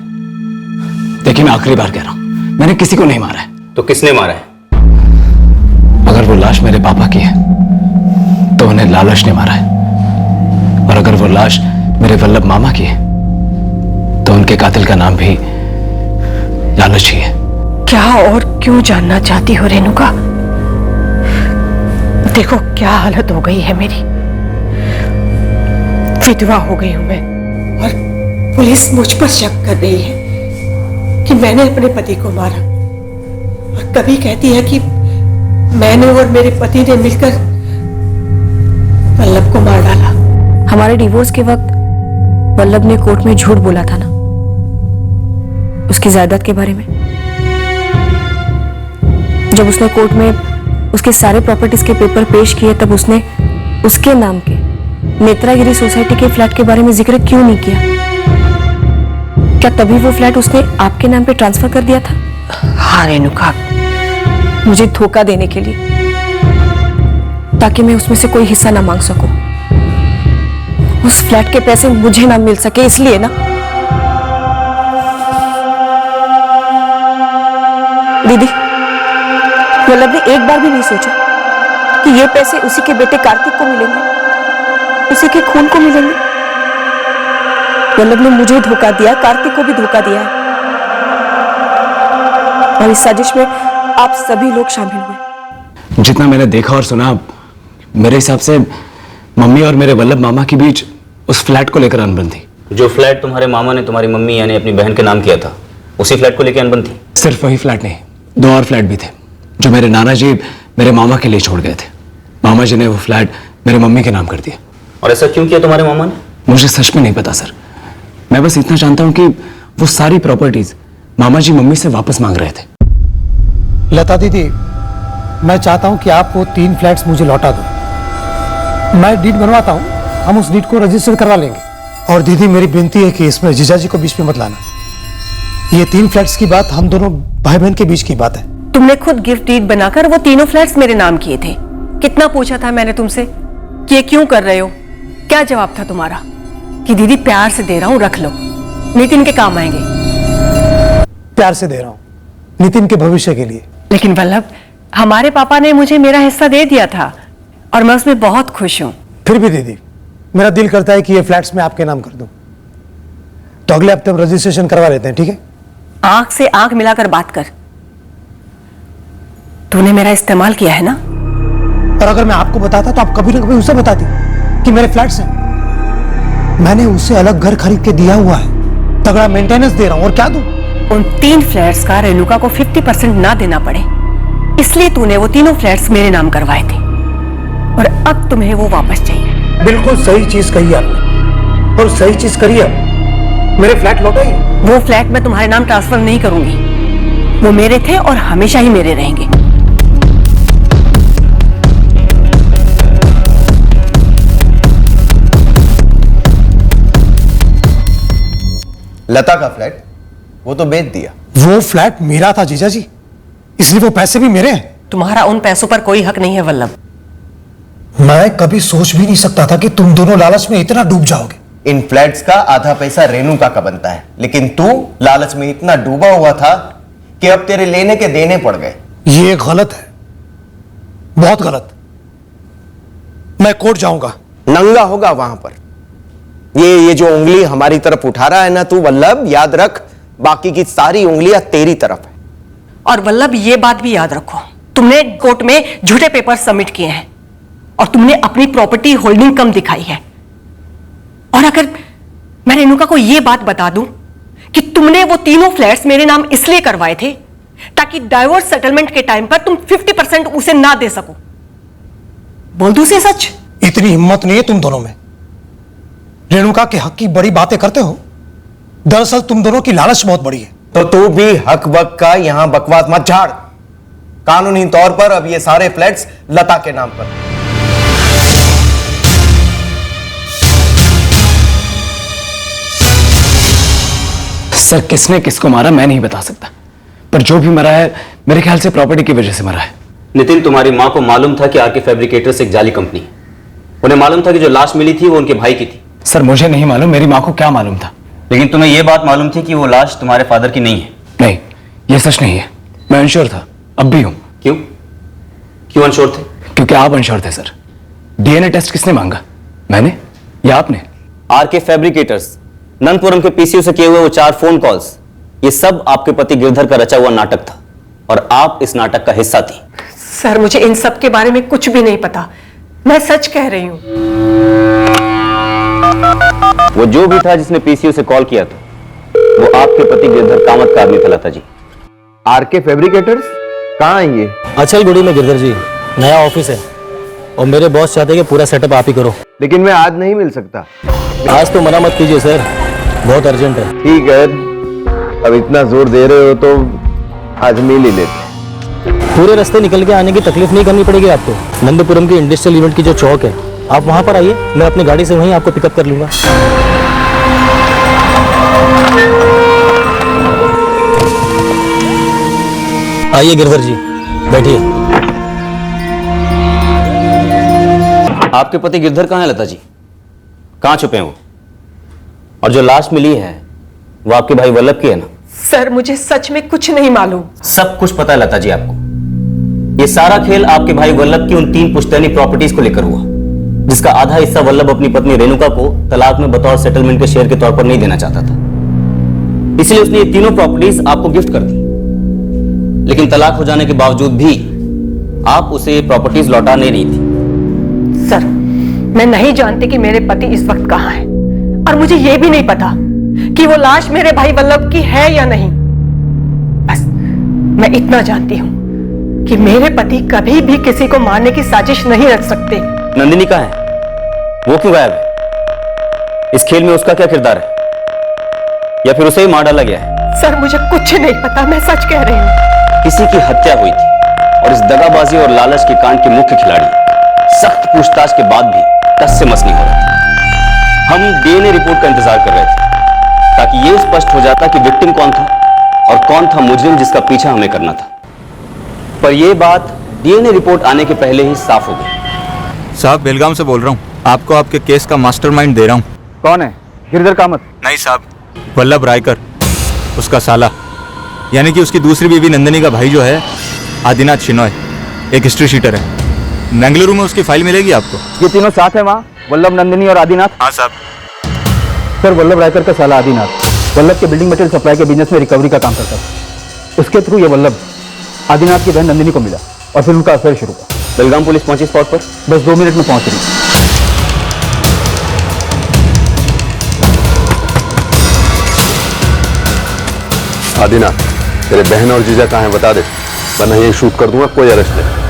देखिए, मैं आखिरी बार कह रहा हूं, मैंने किसी को नहीं मारा है। तो किसने मारा है? अगर वो लाश मेरे पापा की है तो उन्हें लालच ने मारा है, और अगर वो लाश मेरे वल्लभ मामा की है तो उनके कातिल का नाम भी लालच ही है। क्या और क्यों जानना चाहती हो रेणुका? देखो क्या हालत हो गई है मेरी, विधवा हो गई हूं मैं और पुलिस मुझ पर शक कर रही है कि मैंने अपने पति को मारा, और कभी कहती है कि मैंने और मेरे पति ने मिलकर वल्लभ को मार डाला। हमारे डिवोर्स के वक्त वल्लभ ने कोर्ट में झूठ बोला था ना उसकी जायदाद के बारे में। जब उसने कोर्ट में उसके सारे प्रॉपर्टीज के पेपर पेश किए तब उसने उसके नाम के नेत्रागिरी सोसाइटी के फ्लैट के बारे में जिक्र क्यों नहीं किया? क्या तभी वो फ्लैट उसने आपके नाम पे ट्रांसफर कर दिया था? हाँ रेणुका, मुझे धोखा देने के लिए, ताकि मैं उसमें से कोई हिस्सा ना मांग सकूं। उस फ्लैट के पैसे मुझे ना मिल सके इसलिए ना। दीदी, वल्लभ ने एक बार भी नहीं सोचा कि ये पैसे उसी के बेटे कार्तिक को मिलेंगे, उसी के खून को मिलेंगे। वल्लभ ने मुझे धोखा दिया, कार्तिक को भी धोखा दिया है, और इस साजिश में आप सभी लोग शामिल हुए। जितना मैंने देखा और सुना, मेरे हिसाब से मम्मी और मेरे वल्लभ मामा के बीच उस फ्लैट को लेकर अनबन थी। जो फ्लैट तुम्हारे मामा ने तुम्हारी मम्मी यानी अपनी बहन के नाम किया था, उसी फ्लैट को लेकर अनबन थी? सिर्फ वही फ्लैट नहीं, 2 और फ्लैट भी थे जो मेरे नाना जी मेरे मामा के लिए छोड़ गए थे। मामा जी ने वो फ्लैट मेरे मम्मी के नाम कर दिया। और ऐसा क्यों किया तुम्हारे मामा ने? मुझे सच में नहीं पता सर। मैं बस इतना जानता हूं कि वो सारी प्रॉपर्टीज मामा जी मम्मी से वापस मांग रहे थे। लता दीदी, मैं चाहता हूं कि आप वो 3 फ्लैट्स मुझे लौटा दो। मैं डीड बनवाता हूं, हम उस डीड को रजिस्टर करवा लेंगे। और दीदी, मेरी विनती है कि इसमें जीजाजी को बीच में मत लाना। ये 3 फ्लैट्स की बात हम दोनों भाई बहन के बीच की बात है। तुमने खुद गिफ्ट डीड बनाकर वो तीनों फ्लैट्स मेरे नाम किए थे। कितना पूछा था मैंने तुमसे कि ये क्यों कर रहे हो? क्या जवाब था तुम्हारा? कि दीदी प्यार से दे रहा हूं, रख लो, नितिन के काम आएंगे। प्यार से दे रहा हूं, नितिन के भविष्य के लिए। लेकिन वल्लभ, हमारे पापा ने मुझे मेरा हिस्सा दे दिया था और मैं उसमें बहुत खुश हूं। फिर भी दीदी, मेरा दिल करता है कि ये फ्लैट्स मैं आपके नाम कर दूं। तो अगले हफ्ते हम रजिस्ट्रेशन करवा लेते हैं, ठीक है? आंख से आंख मिलाकर बात कर। तूने मेरा इस्तेमाल किया है ना? और अगर मैं आपको बताता तो आप कभी ना कभी उसे बताती कि मेरे फ्लैट्स हैं। मैंने उसे अलग घर खरीद के दिया हुआ है, तगड़ा मेंटेनेंस दे रहा हूं, और क्या दूं? उन 3 फ्लैट्स का रेणुका को 50% ना देना पड़े, इसलिए तूने वो तीनों फ्लैट्स मेरे नाम करवाए थे, और अब तुम्हें वो वापस चाहिए। बिल्कुल सही चीज कही आपने, और सही चीज करी है। मेरे फ्लैट लौटाइए। वो फ्लैट मैं तुम्हारे नाम ट्रांसफर नहीं करूंगी, वो मेरे थे और हमेशा ही मेरे रहेंगे। लता का फ्लैट वो तो बेच दिया। वो फ्लैट मेरा था जीजा जी, इसलिए वो पैसे भी मेरे हैं। तुम्हारा उन पैसों पर कोई हक नहीं है वल्लभ। मैं कभी सोच भी नहीं सकता था कि तुम दोनों लालच में इतना डूब जाओगे। इन फ्लैट्स का आधा पैसा रेणुका का बनता है, लेकिन तू लालच में इतना डूबा हुआ था कि अब तेरे लेने के देने पड़ गए। ये गलत है, बहुत गलत। मैं कोर्ट जाऊंगा। नंगा होगा वहां पर। ये जो उंगली हमारी तरफ उठा रहा है ना तू वल्लभ, याद रख, बाकी की सारी उंगलियां तेरी तरफ है। और वल्लभ, ये बात भी याद रखो, तुमने कोर्ट में झूठे पेपर सबमिट किए हैं और तुमने अपनी प्रॉपर्टी होल्डिंग कम दिखाई है। और अगर मैं रेणुका को यह बात बता दूं कि तुमने वो तीनों फ्लैट्स मेरे नाम इसलिए करवाए थे ताकि डाइवोर्स सेटलमेंट के टाइम पर तुम 50% उसे ना दे सको, बोल दूं उसे सच? इतनी हिम्मत नहीं है तुम दोनों में। रेणुका के हक की बड़ी बातें करते हो, दरअसल तुम दोनों की लालच बहुत बड़ी है। तो तू भी हक बक का यहां बकवास मत झाड़। कानूनी तौर पर अब ये सारे फ्लैट्स लता के नाम पर। सर, किसने किसको मारा मैं नहीं बता सकता, पर जो भी मरा है मेरे ख्याल से प्रॉपर्टी की वजह से मरा है। नितिन, तुम्हारी माँ को मालूम था कि आरके फैब्रिकेटर्स एक जाली कंपनी है। उन्हें मालूम था कि जो लाश मिली थी वो उनके भाई की थी। सर, मुझे नहीं मालूम, मेरी माँ को क्या मालूम था। लेकिन तुम्हें यह बात मालूम थी कि वो लाश तुम्हारे फादर की नहीं है? नहीं, यह सच नहीं है। मैं अनश्योर था, अब भी हूं। क्यों? क्यों अनश्योर थे? क्योंकि आप अनश्योर थे सर। डीएनए टेस्ट किसने मांगा, मैंने या आपने? आरके फैब्रिकेटर्स, नंदपुरम के पीसीयू से किए हुए वो 4 फोन कॉल्स, ये सब आपके पति गिरधर का रचा हुआ नाटक था और आप इस नाटक का हिस्सा थी। सर मुझे इन सब के बारे में कुछ भी नहीं पता, मैं सच कह रही हूँ। वो जो भी था जिसने पीसीयू से कॉल किया था वो आपके पति गिरधर कामत का आदमी था लता जी। आरके फैब्रिकेटर्स कहाँ है ये? अचलगुड़ी में गिरधर जी, नया ऑफिस है और मेरे बॉस चाहते हैं कि पूरा सेटअप आप ही करो। लेकिन मैं आज नहीं मिल सकता। आज तो मना मत कीजिए सर, बहुत अर्जेंट है। ठीक है, अब इतना जोर दे रहे हो तो आज मिल ही लेते। पूरे रास्ते निकल के आने की तकलीफ नहीं करनी पड़ेगी आपको। नंदपुरम की इंडस्ट्रियल इवेंट की जो चौक है, आप वहां पर आइए, मैं अपनी गाड़ी से वहीं आपको पिकअप कर लूंगा। आइए गिरधर जी, बैठिए। आपके पति गिरधर कहाँ है लता जी? कहाँ छुपे हैं वो? और जो लाश मिली है वो आपके भाई वल्लभ की है ना? सर मुझे सच में कुछ नहीं मालूम। सब कुछ पता है लता जी आपको। ये सारा खेल आपके भाई वल्लभ की उन 3 पुश्तैनी प्रॉपर्टीज को लेकर हुआ, जिसका आधा हिस्सा वल्लभ अपनी पत्नी रेणुका को तलाक में बतौर सेटलमेंट के शेयर के तौर पर नहीं देना चाहता था। इसलिए उसने ये तीनों प्रॉपर्टीज आपको गिफ्ट कर दी। लेकिन तलाक हो जाने के बावजूद भी आप उसे ये प्रॉपर्टीज लौटा नहीं रही थी। सर मैं नहीं जानती कि मेरे पति इस वक्त कहाँ है, और मुझे यह भी नहीं पता कि वो लाश मेरे भाई वल्लभ की है या नहीं। बस मैं इतना जानती हूँ कि मेरे पति कभी भी किसी को मारने की साजिश नहीं रच सकते। नंदिनी कहाँ है? वो क्यों गायब है? इस खेल में उसका क्या किरदार है? या फिर उसे ही मार डाला गया है? सर मुझे कुछ नहीं पता, मैं सच कह रही हूँ। किसी की हत्या हुई थी और इस दगाबाजी और लालच के कांड के मुख्य खिलाड़ी सख्त पूछताछ के बाद भी टस से मस नहीं हो रहे थे। हम डीएनए रिपोर्ट का इंतजार कर रहे थे ताकि यह स्पष्ट हो जाता कि विक्टिम कौन था और कौन था मुजरिम जिसका पीछा हमें करना था। पर यह बात डीएनए रिपोर्ट आने के पहले ही साफ हो गई। साहब बेलगाम से बोल रहा हूँ, आपको आपके केस का मास्टरमाइंड दे रहा हूँ। कौन है? गिरधर कामत? नहीं साहब, वल्लभ रायकर, उसका साला, यानी कि उसकी दूसरी बीवी नंदिनी का भाई जो है आदिनाथ शिनॉय, एक हिस्ट्री शीटर है। बेंगलुरु में उसकी फाइल मिलेगी आपको। ये तीनों साथ है वहाँ, वल्लभ, नंदिनी और आदिनाथ? हाँ साहब। सर वल्लभ रायकर का साला आदिनाथ वल्लभ के बिल्डिंग मटेरियल सप्लाई के बिजनेस में रिकवरी का काम करता था। उसके थ्रू ये वल्लभ आदिनाथ की बहन नंदिनी को मिला और फिर उनका अफेयर शुरू हुआ। बेलगाम पुलिस पहुंची स्पॉट पर? बस 2 मिनट में पहुंच रही। आदिनाथ, तेरे बहन और जीजा कहाँ हैं बता दे, वरना यही शूट कर दूंगा, कोई अरेस्ट नहीं।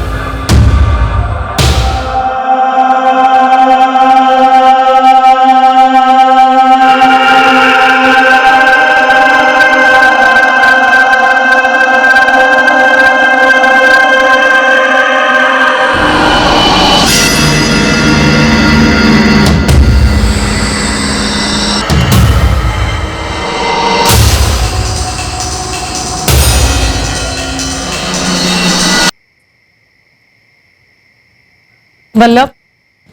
वल्लभ,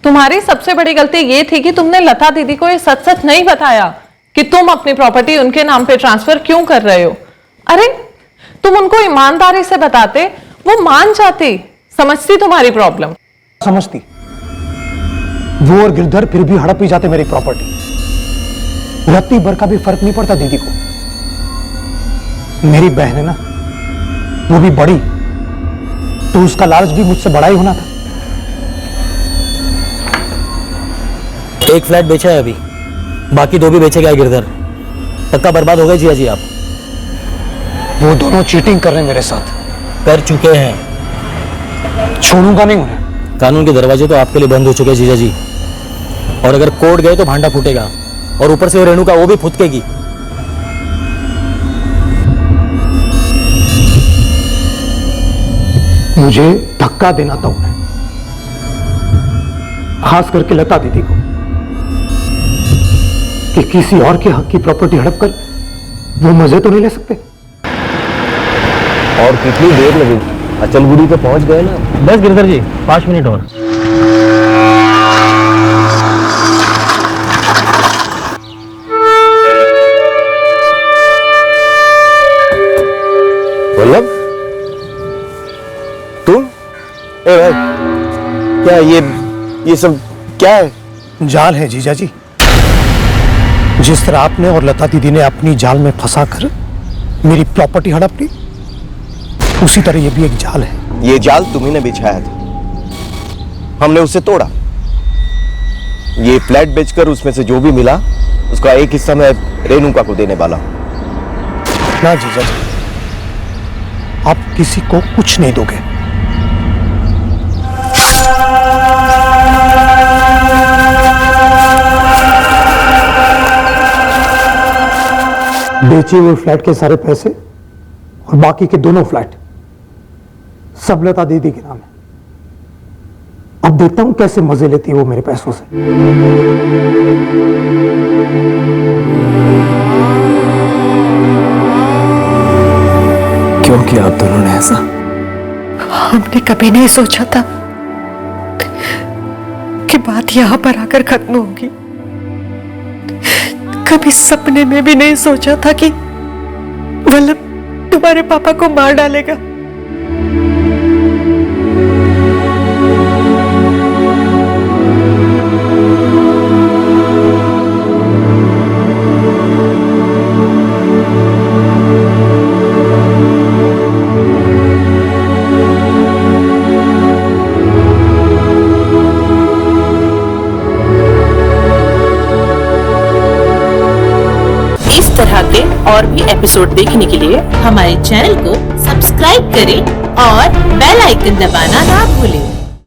तुम्हारी सबसे बड़ी गलती ये थी कि तुमने लता दीदी को ये सच सच नहीं बताया कि तुम अपनी प्रॉपर्टी उनके नाम पे ट्रांसफर क्यों कर रहे हो। अरे तुम उनको ईमानदारी से बताते, वो मान जाती, समझती तुम्हारी प्रॉब्लम। समझती, वो और गिरधर फिर भी हड़प ही जाते मेरी प्रॉपर्टी। रत्ती भर का भी फर्क नहीं पड़ता दीदी को। मेरी बहन है ना, वो भी बड़ी, तो उसका लालच भी मुझसे बड़ा ही होना था। एक फ्लैट बेचा है अभी, बाकी 2 भी बेचेगा गिरधर। पक्का बर्बाद हो गए जिया जी आप। वो दोनों चीटिंग कर रहे हैं मेरे साथ। कर चुके हैं। छोड़ूंगा नहीं उन्हें। कानून के दरवाजे तो आपके लिए बंद हो चुके हैं जीजा जी, और अगर कोर्ट गए तो भांडा फूटेगा, और ऊपर से वो रेणुका, वो भी फुदकेगी। मुझे धक्का देना था उन्हें, खास करके लता दीदी को, कि किसी और के हक की प्रॉपर्टी हड़प कर वो मजे तो नहीं ले सकते। और कितनी देर लगेगी? अचलगुड़ी पे पहुंच गए ना? बस गिरधर जी 5 मिनट और। वल्लभ, तुम? ए भाई, क्या ये सब क्या है? जाल है जीजा जी। जिस तरह आपने और लता दीदी ने अपनी जाल में फंसाकर मेरी प्रॉपर्टी हड़प ली, उसी तरह ये भी एक जाल है। ये जाल तुम्ही ने बिछाया था, हमने उसे तोड़ा। ये फ्लैट बेचकर उसमें से जो भी मिला उसका एक हिस्सा मैं रेणुका को देने वाला हूं। ना जीजा जी, आप किसी को कुछ नहीं दोगे। बेचे हुए फ्लैट के सारे पैसे और बाकी के दोनों फ्लैट सब लता दीदी के नाम है। अब देखता हूं कैसे मजे लेती है वो मेरे पैसों से। क्यों किया आप दोनों ने ऐसा? हमने कभी नहीं सोचा था कि बात यहां पर आकर खत्म होगी। कभी सपने में भी नहीं सोचा था कि वल्लभ तुम्हारे पापा को मार डालेगा। तरह के और भी एपिसोड देखने के लिए हमारे चैनल को सब्सक्राइब करें और बेल आइकन दबाना ना भूलें।